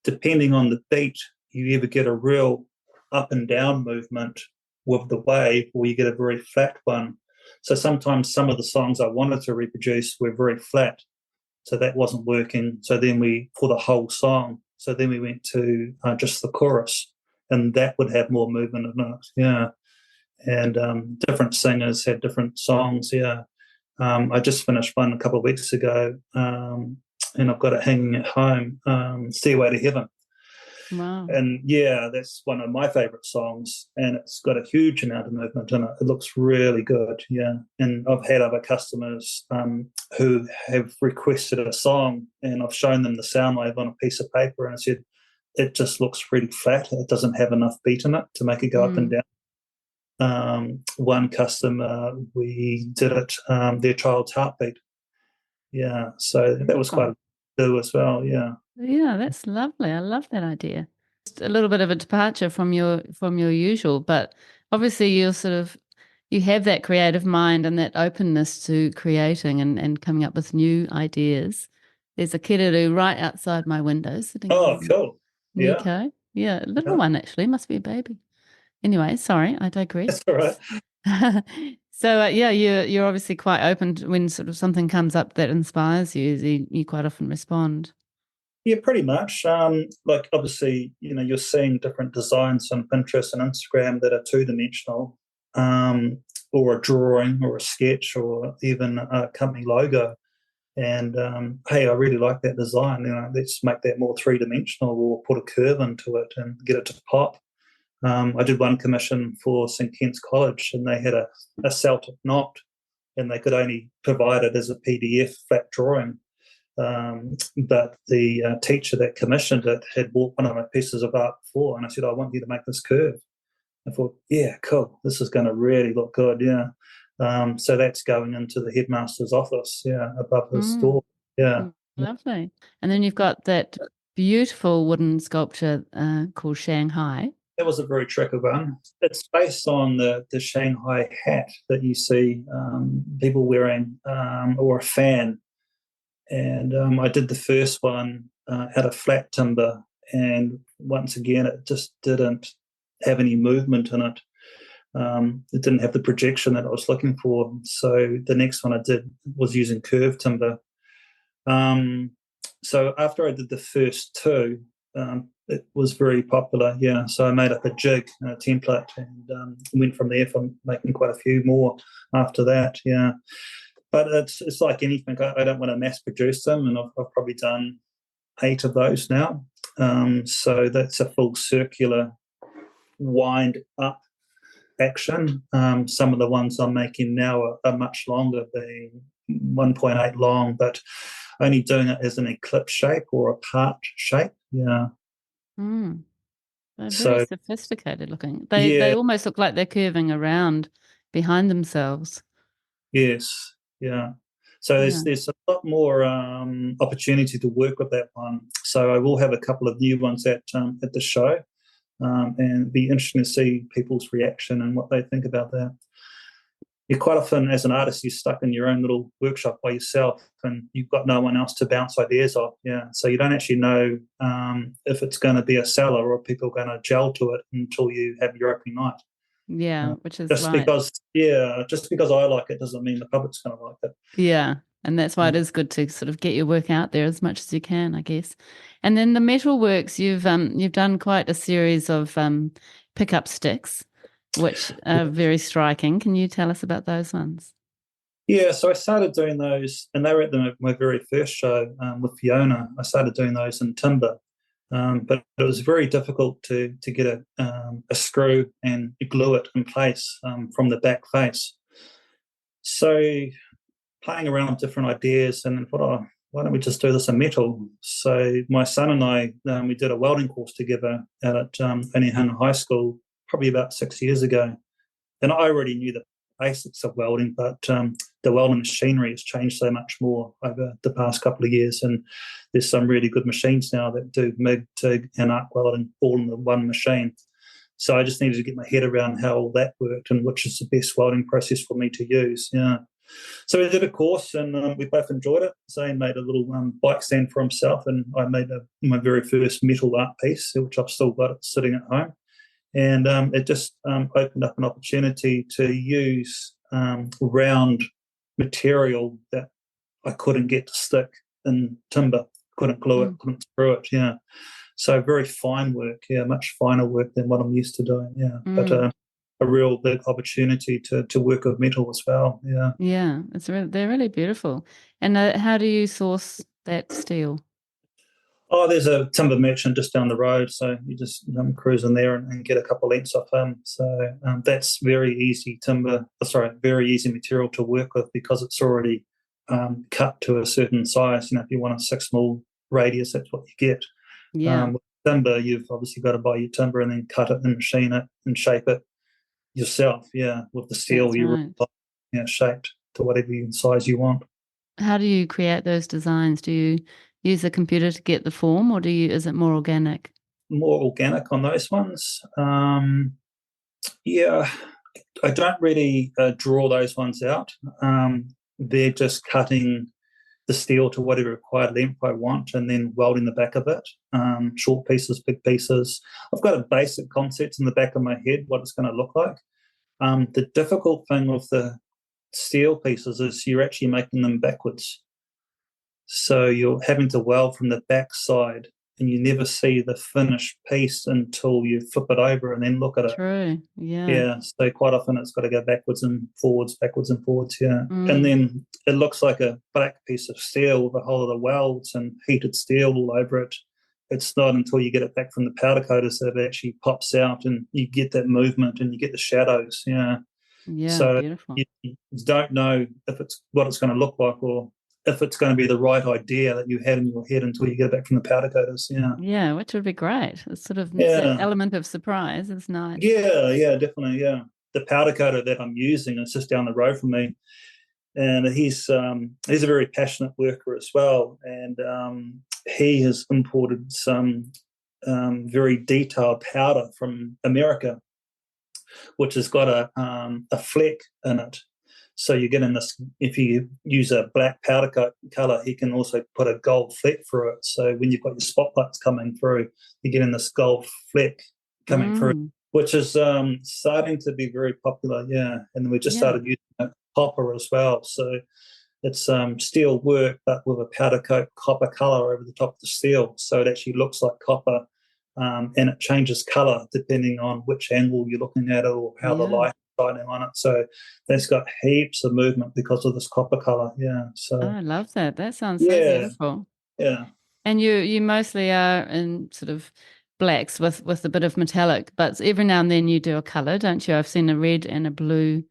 depending on the beat, you either get a real up and down movement with the wave, or you get a very flat one. So sometimes some of the songs I wanted to reproduce were very flat, so that wasn't working. So then for the whole song, so then we went to just the chorus, and that would have more movement in it. Yeah, and different singers had different songs. Yeah, I just finished one a couple of weeks ago, and I've got it hanging at home. Stairway to Heaven. Wow. And yeah, that's one of my favorite songs, and it's got a huge amount of movement in it. It looks really good. Yeah. And I've had other customers who have requested a song, and I've shown them the sound wave on a piece of paper, and I said, it just looks really flat. It doesn't have enough beat in it to make it go up and down. One customer, we did it, their child's heartbeat. Yeah. So that was quite Wow. a do as well. Yeah. Yeah, that's lovely. I love that idea. Just a little bit of a departure from your usual, but obviously you have that creative mind and that openness to creating and coming up with new ideas. There's a kiddo right outside my window sitting Oh, on cool. Yeah. Nico. Yeah, a little Yeah. one actually, must be a baby. Anyway, sorry, I digress. That's all right. So yeah, you're obviously quite open to when sort of something comes up that inspires you. You quite often respond. Yeah, pretty much. Like obviously, you're seeing different designs on Pinterest and Instagram that are two-dimensional, or a drawing or a sketch or even a company logo. And hey, I really like that design. Let's make that more three-dimensional or put a curve into it and get it to pop. I did one commission for St Kitts College, and they had a Celtic knot, and they could only provide it as a PDF flat drawing. But the teacher that commissioned it had bought one of my pieces of art before, and I said, I want you to make this curve. I thought, yeah, cool. This is going to really look good. Yeah. So that's going into the headmaster's office. Yeah, above his store. Yeah. Lovely. And then you've got that beautiful wooden sculpture called Shanghai. that was a very tricky one. It's based on the Shanghai hat that you see people wearing, or a fan. And I did the first one out of flat timber, and once again, it just didn't have any movement in it. It didn't have the projection that I was looking for. So the next one I did was using curved timber. So after I did the first two, it was very popular, yeah. So I made up a jig, a template, and went from there for making quite a few more after that, yeah. But it's like anything. I don't want to mass produce them, and I've probably done 8 of those now. So that's a full circular wind up action. Some of the ones I'm making now are much longer, being 1.8 long, but only doing it as an eclipse shape or a part shape. Yeah. Mm. They're very So sophisticated looking. They yeah, almost look like they're curving around behind themselves. yes, yeah. So Yeah. there's a lot more opportunity to work with that one. So I will have a couple of new ones at the show, and it'd be interesting to see people's reaction and what they think about that. You're quite often, as an artist, you're stuck in your own little workshop by yourself, and you've got no one else to bounce ideas off. Yeah, so you don't actually know if it's going to be a seller or people are going to gel to it until you have your opening night. Yeah, which is Just right. because, just because I like it doesn't mean the public's going to like it. Yeah. And that's why it is good to sort of get your work out there as much as you can, I guess. And then the metal works, you've done quite a series of pickup sticks, which are very striking. Can you tell us about those ones? Yeah, so I started doing those, and they were at my very first show with Fiona. I started doing those in timber, but it was very difficult to get a screw and glue it in place from the back face. So playing around with different ideas, and thought, oh, why don't we just do this in metal? So my son and I, we did a welding course together out at Aotearoa High School, probably about 6 years ago. And I already knew the basics of welding, but the welding machinery has changed so much more over the past couple of years, and there's some really good machines now that do MIG, TIG, and arc welding all in the one machine. So I just needed to get my head around how all that worked and which is the best welding process for me to use. Yeah. So we did a course, and we both enjoyed it. Zane made a little bike stand for himself, and I made my very first metal art piece, which I've still got it sitting at home. And it just opened up an opportunity to use round material that I couldn't get to stick in timber, couldn't glue it, couldn't screw it, yeah. So very fine work, yeah, much finer work than what I'm used to doing, yeah. But a real big opportunity to work with metal as well, yeah. Yeah, they're really beautiful. And how do you source that steel? Oh, there's a timber merchant just down the road, so you just cruise in there and get a couple of lengths off him. So that's very easy very easy material to work with because it's already cut to a certain size. If you want a 6 mil radius, that's what you get. Yeah, With timber, you've obviously got to buy your timber and then cut it and machine it and shape it yourself. Yeah, with the steel, that's right. shaped to whatever size you want. How do you create those designs? Do you use a computer to get the form, or is it more organic? More organic on those ones. Yeah, I don't really draw those ones out. They're just cutting the steel to whatever required length I want and then welding the back of it, short pieces, big pieces. I've got a basic concept in the back of my head what it's going to look like. The difficult thing with the steel pieces is you're actually making them backwards. So you're having to weld from the back side, and you never see the finished piece until you flip it over and then look at it. True. Yeah. Yeah, so quite often it's got to go backwards and forwards, yeah. And Mm. then it looks like a black piece of steel with a whole lot of welds and heated steel all over it. It's not until you get it back from the powder coaters that it actually pops out and you get that movement and you get the shadows, yeah. Yeah, So beautiful. you don't know if it's what it's going to look like or if it's going to be the right idea that you had in your head until you get it back from the powder coaters, yeah. Yeah, which would be great. It's sort of that Yeah. element of surprise is nice. Yeah, definitely. Yeah, the powder coater that I'm using is just down the road from me, and he's a very passionate worker as well, and he has imported some very detailed powder from America, which has got a fleck in it. So you get in this, if you use a black powder colour, he can also put a gold fleck through it. So when you've got your spotlights coming through, you get in this gold fleck coming through, which is starting to be very popular, yeah. And then we just started using copper as well. So it's steel work, but with a powder coat copper colour over the top of the steel. So it actually looks like copper, and it changes colour depending on which angle you're looking at it or how the light is shining on it. So that's got heaps of movement because of this copper colour, yeah. So I love that. That sounds so beautiful. Yeah. And you mostly are in sort of blacks with a bit of metallic, but every now and then you do a colour, don't you? I've seen a red and a blue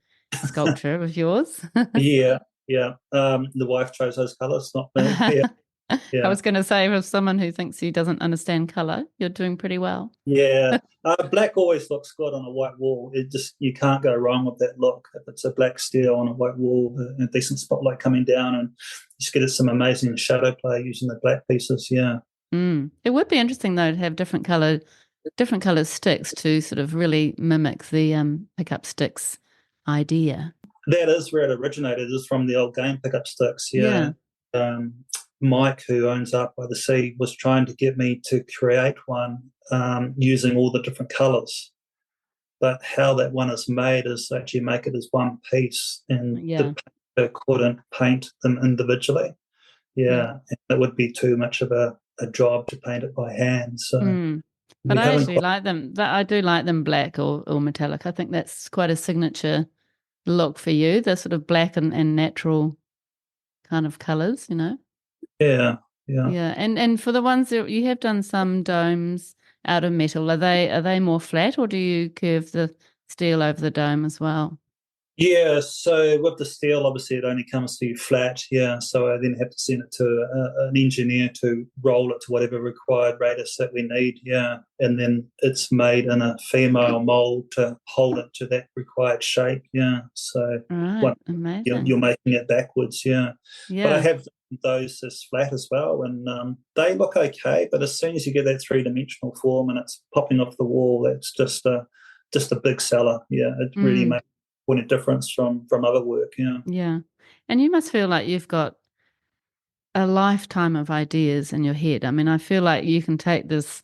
sculpture of yours. Yeah. The wife chose those colours, not me. Yeah. I was going to say, for someone who thinks he doesn't understand colour, you're doing pretty well. Yeah. Black always looks good on a white wall. You can't go wrong with that look. If it's a black steel on a white wall, a decent spotlight coming down, and just get some amazing shadow play using the black pieces. Yeah. It would be interesting though to have different coloured sticks to sort of really mimic the pickup sticks idea. That is where it originated. Is from the old game pickup sticks. Yeah. Mike, who owns Up by the Sea, was trying to get me to create one using all the different colours. But how that one is made is actually make it as one piece, and the painter couldn't paint them individually. Yeah. And it would be too much of a job to paint it by hand. So, but I actually like them. I do like them black or metallic. I think that's quite a signature look for you. The sort of black and natural kind of colours, you know. Yeah. And for the ones that you have done some domes out of metal, are they more flat, or do you curve the steel over the dome as well? Yeah, so with the steel, obviously it only comes to you flat, yeah. So I then have to send it to an engineer to roll it to whatever required radius that we need, yeah. And then it's made in a female mould to hold it to that required shape, yeah. So amazing. You're making it backwards, yeah. But I have those as flat as well, and they look okay. But as soon as you get that three-dimensional form and it's popping off the wall, that's just a big seller, yeah. It really makes a difference from other work, yeah. And you must feel like you've got a lifetime of ideas in your head. I mean, I feel like you can take this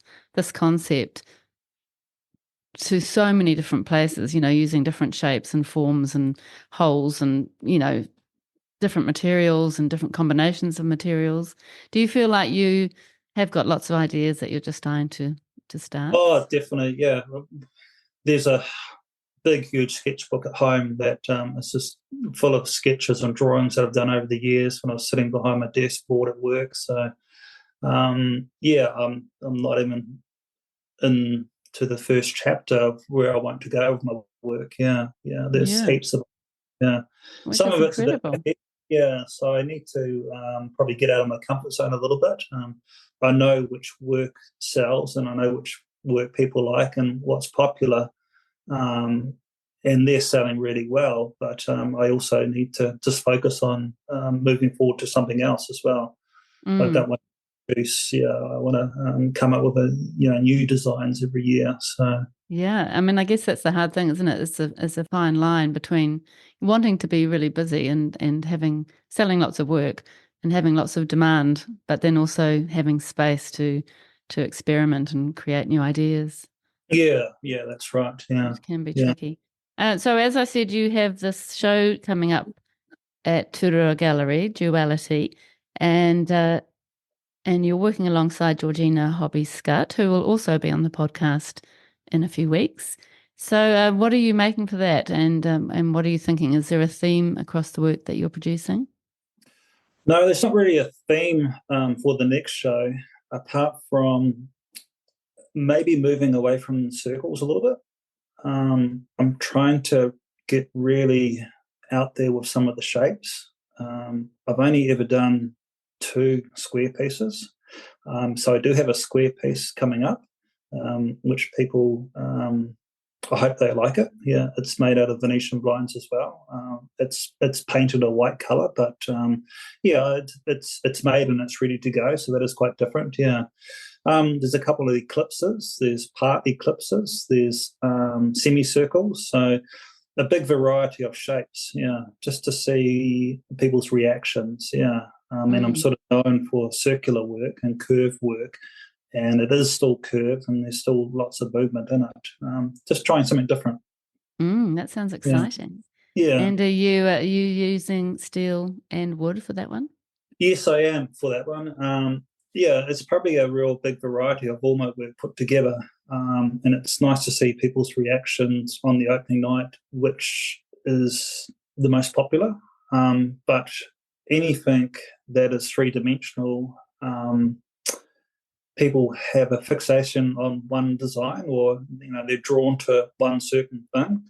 concept to so many different places, you know, using different shapes and forms and holes and, you know, different materials and different combinations of materials. Do you feel like you have got lots of ideas that you're just dying to start? Oh, definitely, yeah. There's a big, huge sketchbook at home that is just full of sketches and drawings that I've done over the years when I was sitting behind my desk board at work. So, I'm not even into the first chapter of where I want to go with my work. Yeah. There's heaps of Which some of it's incredible. a bit, so I need to probably get out of my comfort zone a little bit. I know which work sells, and I know which work people like and what's popular. And they're selling really well, but I also need to just focus on moving forward to something else as well. I don't want to produce. I want to come up with new designs every year. So I mean, I guess that's the hard thing, isn't it? It's a fine line between wanting to be really busy and selling lots of work and having lots of demand, but then also having space to experiment and create new ideas. Yeah, that's right. Yeah, Which can be tricky. So as I said, you have this show coming up at Turua Gallery, Duality, and you're working alongside Georgina Hobby-Scutt, who will also be on the podcast in a few weeks. So what are you making for that, and what are you thinking? Is there a theme across the work that you're producing? No, there's not really a theme for the next show, apart from maybe moving away from circles a little bit. I'm trying to get really out there with some of the shapes. I've only ever done 2 square pieces. So I do have a square piece coming up, which people I hope they like it. Yeah, it's made out of Venetian blinds as well. It's painted a white colour, but yeah, it's made and it's ready to go. So that is quite different. Yeah. There's a couple of eclipses. There's part eclipses. There's semicircles. So a big variety of shapes. Yeah, just to see people's reactions. Yeah. And I'm Mm. sort of known for circular work and curved work, and it is still curved, and there's still lots of movement in it. Just trying something different. That sounds Yeah, exciting. yeah. And are you using steel and wood for that one? Yes, I am for that one. Yeah, it's probably a real big variety of all my work put together, and it's nice to see people's reactions on the opening night, which is the most popular. But anything that is three-dimensional, people have a fixation on one design, or they're drawn to one certain thing.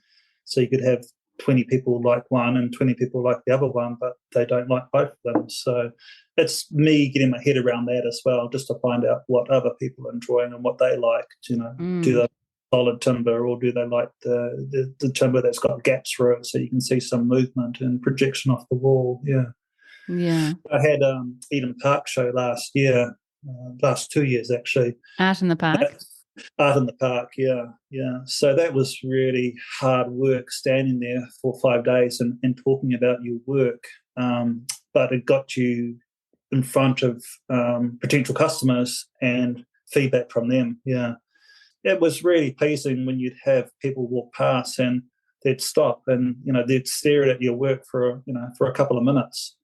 So you could have 20 people like one and 20 people like the other one, but they don't like both of them. So it's me getting my head around that as well, just to find out what other people are enjoying and what they like. Do they like solid timber, or do they like the timber that's got gaps through it so you can see some movement and projection off the wall? Yeah. Yeah. I had Eden Park show last 2 years actually. Out in the park? Art in the Park, yeah, yeah. So that was really hard work, standing there for 5 days and talking about your work. But it got you in front of potential customers and feedback from them. Yeah, it was really pleasing when you'd have people walk past and they'd stop and they'd stare at your work for a couple of minutes,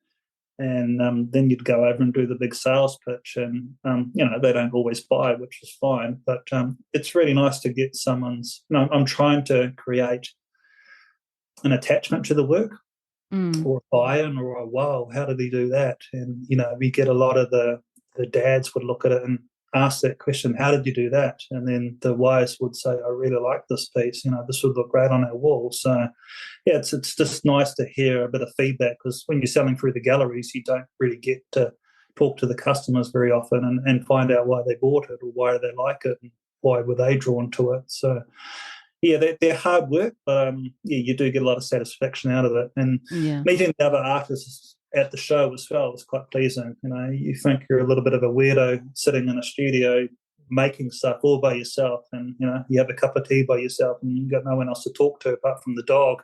and then you'd go over and do the big sales pitch, and they don't always buy, which is fine, but it's really nice to get someone's. I'm trying to create an attachment to the work, Mm. or a buy-in, or a wow, how did he do that? And we get a lot of the dads would look at it and ask that question, how did you do that? And then the wives would say, I really like this piece, this would look great on our wall. So yeah, it's just nice to hear a bit of feedback, because when you're selling through the galleries, you don't really get to talk to the customers very often and find out why they bought it, or why they like it, and why were they drawn to it. So yeah, they're hard work, but yeah, you do get a lot of satisfaction out of it. And Yeah. meeting the other artists at the show as well was quite pleasing. You think you're a little bit of a weirdo sitting in a studio making stuff all by yourself, and you have a cup of tea by yourself, and you've got no one else to talk to apart from the dog.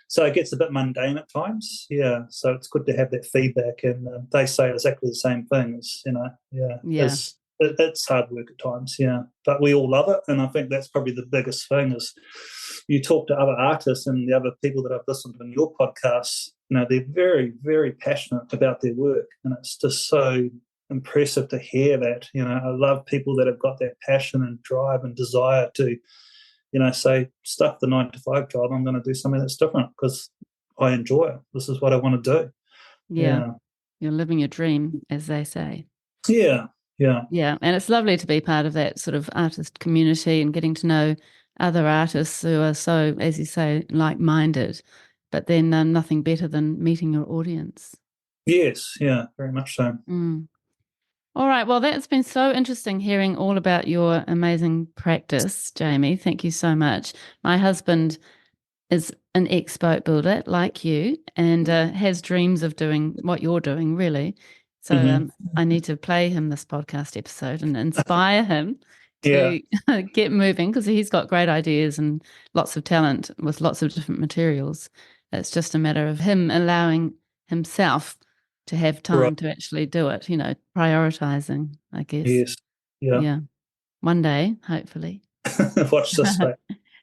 So it gets a bit mundane at times. Yeah, so it's good to have that feedback, and they say exactly the same things. Yeah, Yeah. it's hard work at times. Yeah, but we all love it, and I think that's probably the biggest thing is you talk to other artists and the other people that I've listened to in your podcasts. They're very, very passionate about their work, and it's just so impressive to hear that. I love people that have got that passion and drive and desire to say, stuff the 9 to 5 job. I'm going to do something that's different because I enjoy it. This is what I want to do. Yeah. Yeah. You're living your dream, as they say. Yeah. Yeah. Yeah. And it's lovely to be part of that sort of artist community and getting to know other artists who are so, as you say, like-minded. But then nothing better than meeting your audience. Yes. Yeah. Very much so. Mm. All right. Well, that's been so interesting hearing all about your amazing practice, Jamie. Thank you so much. My husband is an ex-boat builder like you, and has dreams of doing what you're doing, really. So I need to play him this podcast episode and inspire him Yeah. to get moving, because he's got great ideas and lots of talent with lots of different materials. It's just a matter of him allowing himself to have Right. time to actually do it, prioritizing, I guess. Yes. Yeah. Yeah. One day, hopefully. Watch this space.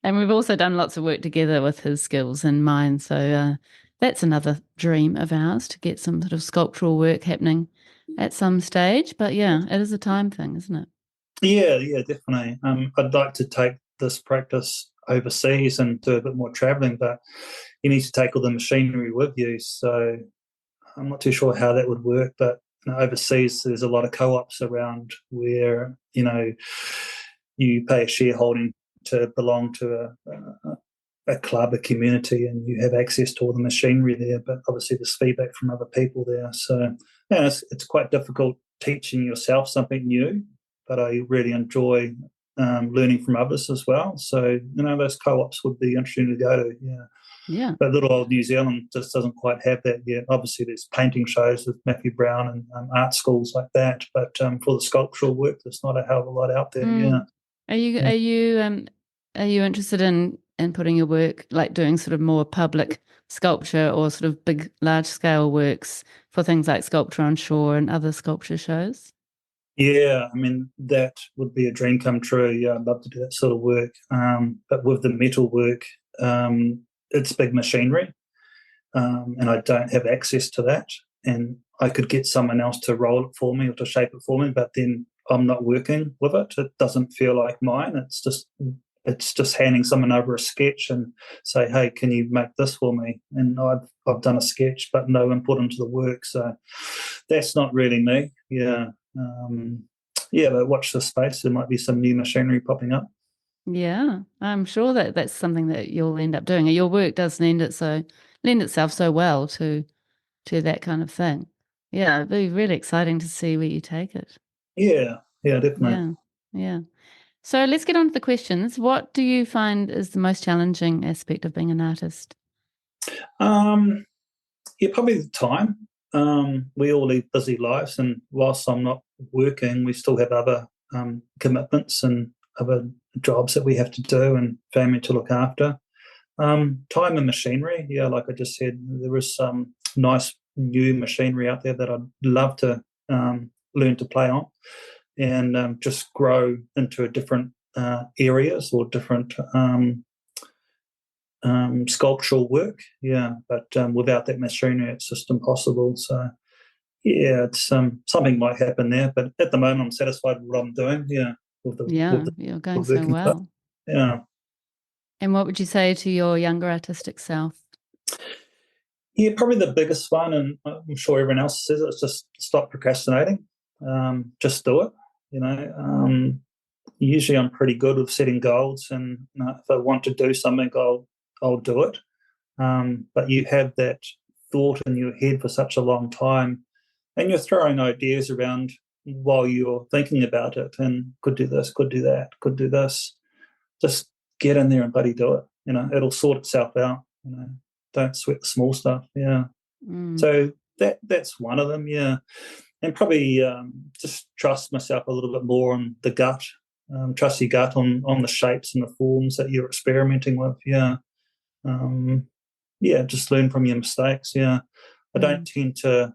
And we've also done lots of work together with his skills and mine. So that's another dream of ours, to get some sort of sculptural work happening at some stage. But yeah, it is a time thing, isn't it? Yeah. Yeah. Definitely. I'd like to take this practice overseas and do a bit more traveling, but you need to take all the machinery with you. So I'm not too sure how that would work, but overseas there's a lot of co-ops around where you pay a shareholding to belong to a club, a community, and you have access to all the machinery there. But obviously there's feedback from other people there, so it's quite difficult teaching yourself something new. But I really enjoy learning from others as well. So, those co-ops would be interesting to go to, yeah. Yeah. But little old New Zealand just doesn't quite have that yet. Obviously, there's painting shows with Matthew Brown and art schools like that. But for the sculptural work, there's not a hell of a lot out there. Yeah. Are you Yeah. are you interested in putting your work, like doing sort of more public sculpture or sort of big, large scale works for things like Sculptor on Shore and other sculpture shows? Yeah, I mean, that would be a dream come true. Yeah, I'd love to do that sort of work. But with the metal work, it's big machinery, and I don't have access to that. And I could get someone else to roll it for me or to shape it for me, but then I'm not working with it. It doesn't feel like mine. It's just handing someone over a sketch and say, "Hey, can you make this for me?" And I've done a sketch, but no input into the work. So that's not really me. Yeah. But watch this space. There might be some new machinery popping up. Yeah, I'm sure that that's something that you'll end up doing. Your work does lend itself so well to that kind of thing. Yeah, it'd be really exciting to see where you take it. Yeah, definitely. Yeah, yeah. So let's get on to the questions. What do you find is the most challenging aspect of being an artist? Um, probably the time. We all live busy lives, and whilst I'm not working, we still have other commitments and other jobs that we have to do and family to look after. Time and machinery. Yeah, like I just said, there is some nice new machinery out there that I'd love to learn to play on and just grow into a different areas or different sculptural work. Yeah, but without that machinery, it's just impossible. So, yeah, it's something might happen there, but at the moment, I'm satisfied with what I'm doing. Yeah, Yeah, you're going with so working class. well. Yeah. And what would you say to your younger artistic self? Yeah, probably the biggest one, and I'm sure everyone else says it, is just stop procrastinating. Just do it. Usually I'm pretty good with setting goals, and if I want to do something, I'll do it. But you have that thought in your head for such a long time, and you're throwing ideas around while you're thinking about it, and could do this, could do that, could do this. Just get in there and bloody do it. It'll sort itself out. Don't sweat the small stuff. Yeah. So that's one of them. Yeah, and probably just trust myself a little bit more on the gut. Trust your gut on the shapes and the forms that you're experimenting with. Yeah. Just learn from your mistakes. Yeah. I don't tend to.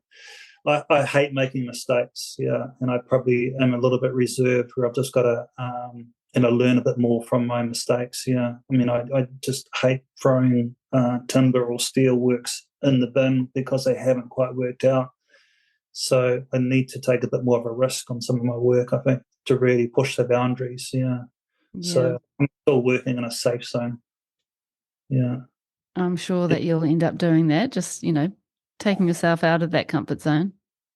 I hate making mistakes. Yeah, and I probably am a little bit reserved where I've just got to learn a bit more from my mistakes. Yeah, I mean, I just hate throwing timber or steel works in the bin because they haven't quite worked out. So I need to take a bit more of a risk on some of my work, I think, to really push the boundaries. Yeah. So I'm still working in a safe zone. Yeah. I'm sure that you'll end up doing that, just, taking yourself out of that comfort zone.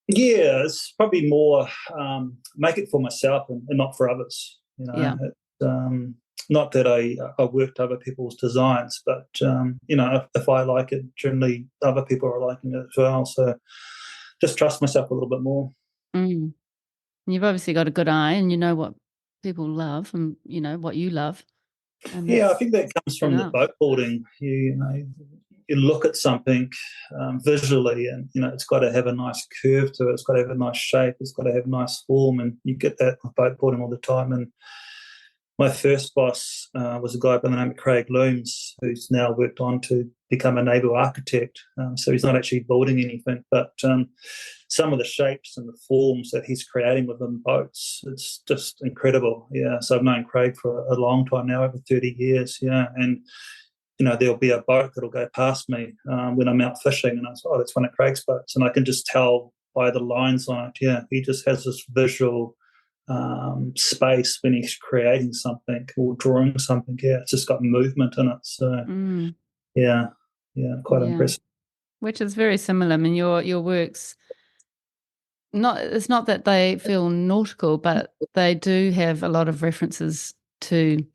Yeah, it's probably more make it for myself and not for others. Yeah. Not that I worked other people's designs, but if I like it, generally other people are liking it as well. So just trust myself a little bit more. Mm. You've obviously got a good eye, and you know what people love, and what you love. And I think that comes from the boat boarding. You look at something visually, and it's got to have a nice curve to it. It's got to have a nice shape. It's got to have a nice form, and you get that with boat boarding all the time. And my first boss was a guy by the name of Craig Looms, who's now worked on to become a naval architect. So he's not actually building anything, but some of the shapes and the forms that he's creating within boats, it's just incredible. Yeah, so I've known Craig for a long time now, over 30 years. Yeah, and there'll be a boat that'll go past me when I'm out fishing, and I say, oh, that's one of Craig's boats, and I can just tell by the lines on it. Yeah, he just has this visual space when he's creating something or drawing something. Yeah, it's just got movement in it. So quite impressive. Which is very similar. I mean, your works, it's not that they feel nautical, but they do have a lot of references to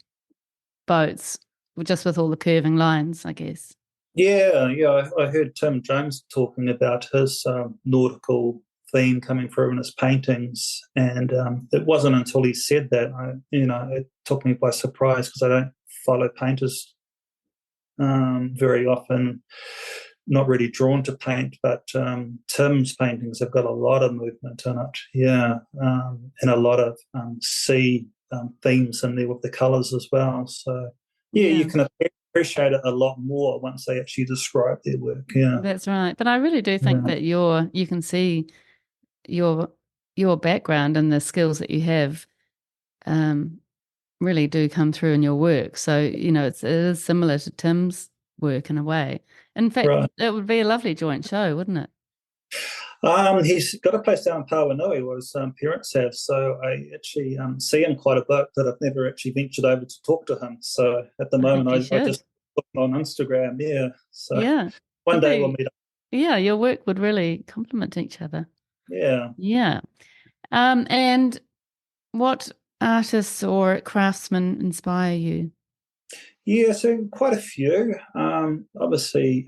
boats, just with all the curving lines, I guess. Yeah. I heard Tim James talking about his nautical theme coming through in his paintings. And it wasn't until he said that, it took me by surprise, because I don't follow painters very often, not really drawn to paint, but Tim's paintings have got a lot of movement in it, and a lot of sea themes in there with the colours as well. So, you can appreciate it a lot more once they actually describe their work. Yeah, That's right. But I really do think that you can see your background and the skills that you have really do come through in your work. So, it is similar to Tim's work in a way. In fact, it would be a lovely joint show, wouldn't it? He's got a place down in Pauanui where his parents have, so I actually see him quite a bit, but I've never actually ventured over to talk to him. So at the moment, I just look on Instagram, So one day we'll meet up. Yeah, your work would really complement each other. Yeah. Yeah. And what artists or craftsmen inspire you? Yeah, so quite a few. Obviously,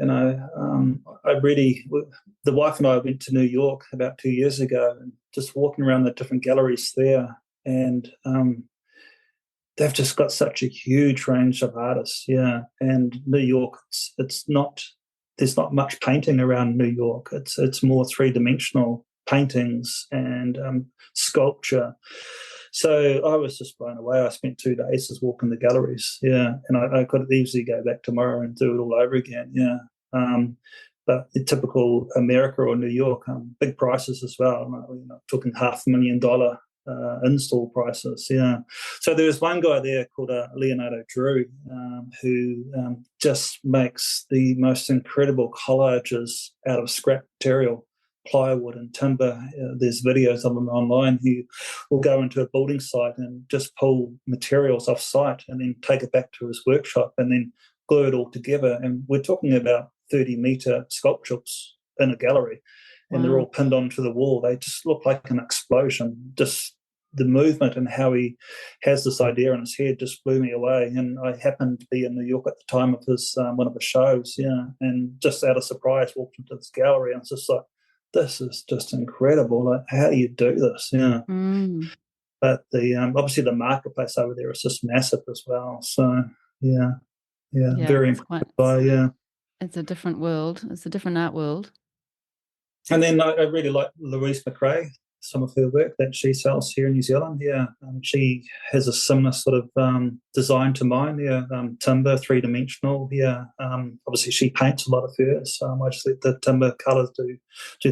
the wife and I went to New York about 2 years ago, and just walking around the different galleries there, and they've just got such a huge range of artists, And New York, it's not, there's not much painting around New York. It's more three-dimensional paintings and sculpture. So I was just blown away. I spent 2 days just walking the galleries, and I could easily go back tomorrow and do it all over again, But the typical America or New York, big prices as well. Talking $500,000 install prices, So there was one guy there called Leonardo Drew, who just makes the most incredible collages out of scrap material, plywood and timber. There's videos of him online. He will go into a building site and just pull materials off site and then take it back to his workshop and then glue it all together. And we're talking about 30-metre sculptures in a gallery, and they're all pinned onto the wall. They just look like an explosion. Just the movement and how he has this idea in his head just blew me away. And I happened to be in New York at the time of his one of his shows, and just out of surprise walked into this gallery, and it's just like, this is just incredible. Like, how do you do this? But the obviously the marketplace over there is just massive as well. So very impressive. It's a different world. It's a different art world. And then I really like Louise McRae, some of her work that she sells here in New Zealand. She has a similar sort of design to mine. Timber, three-dimensional. Obviously she paints a lot of hers. I just let the timber colours do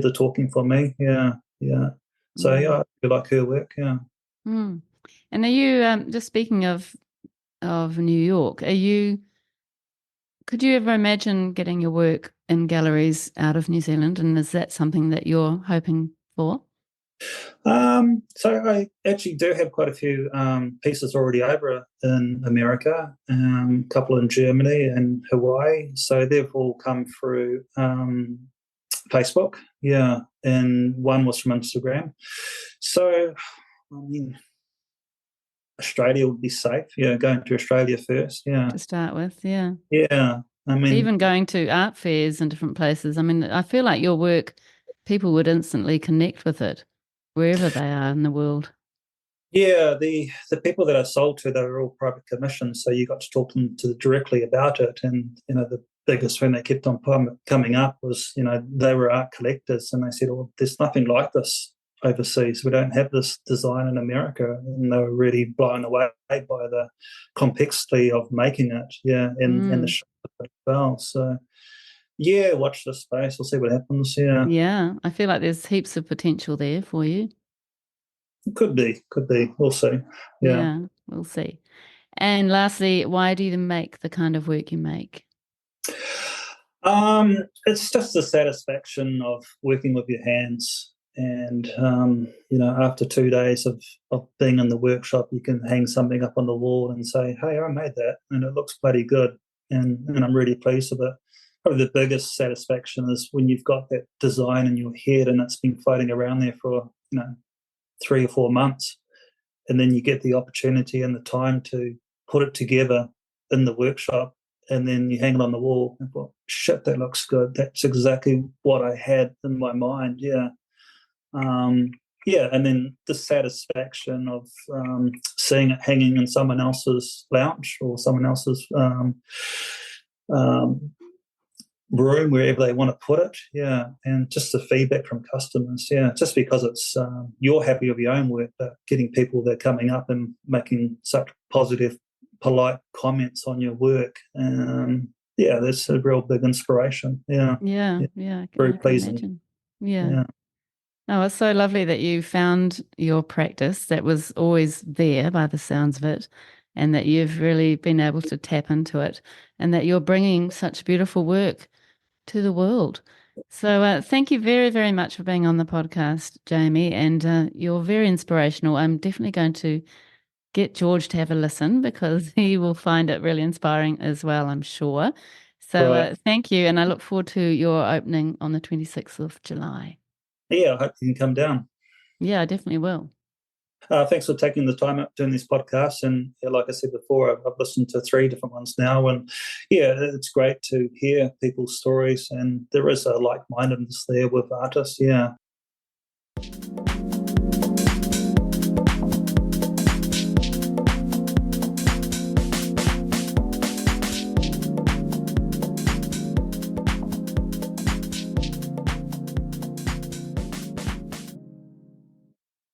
the talking for me. So I really like her work. And are you just speaking of New York? Could you ever imagine getting your work in galleries out of New Zealand? And is that something that you're hoping for? So I actually do have quite a few pieces already over in America, a couple in Germany and Hawaii. So they've all come through Facebook, and one was from Instagram. So, Australia would be safe, going to Australia first, To start with, Yeah, even going to art fairs in different places. I feel like your work, people would instantly connect with it wherever they are in the world. Yeah, the people that I sold to, they were all private commissions, so you got to talk to them directly about it. And the biggest thing that kept on coming up was, they were art collectors, and they said, "Oh, there's nothing like this overseas. We don't have this design in America." And they were really blown away by the complexity of making it, and the shop as well. So, watch this space. We'll see what happens. Yeah, I feel like there's heaps of potential there for you. Could be. We'll see. Yeah, we'll see. And lastly, why do you make the kind of work you make? It's just the satisfaction of working with your hands. And, after 2 days of being in the workshop, you can hang something up on the wall and say, "Hey, I made that, and it looks bloody good." And I'm really pleased with it. Probably the biggest satisfaction is when you've got that design in your head and it's been floating around there for, 3 or 4 months. And then you get the opportunity and the time to put it together in the workshop, and then you hang it on the wall and go, "Shit, that looks good. That's exactly what I had in my mind." And then the satisfaction of seeing it hanging in someone else's lounge or someone else's room, wherever they want to put it, and just the feedback from customers, just because it's you're happy with your own work, but getting people that are coming up and making such positive, polite comments on your work, that's a real big inspiration. Very pleasing. Imagine. Yeah. Oh, it's so lovely that you found your practice that was always there by the sounds of it, and that you've really been able to tap into it, and that you're bringing such beautiful work to the world. So thank you very, very much for being on the podcast, Jamie, and you're very inspirational. I'm definitely going to get George to have a listen because he will find it really inspiring as well, I'm sure. So thank you, and I look forward to your opening on the 26th of July. Yeah, I hope you can come down. Yeah, I definitely will. Thanks for taking the time out doing this podcast. And like I said before, I've listened to 3 different ones now. And it's great to hear people's stories. And there is a like-mindedness there with artists. Yeah.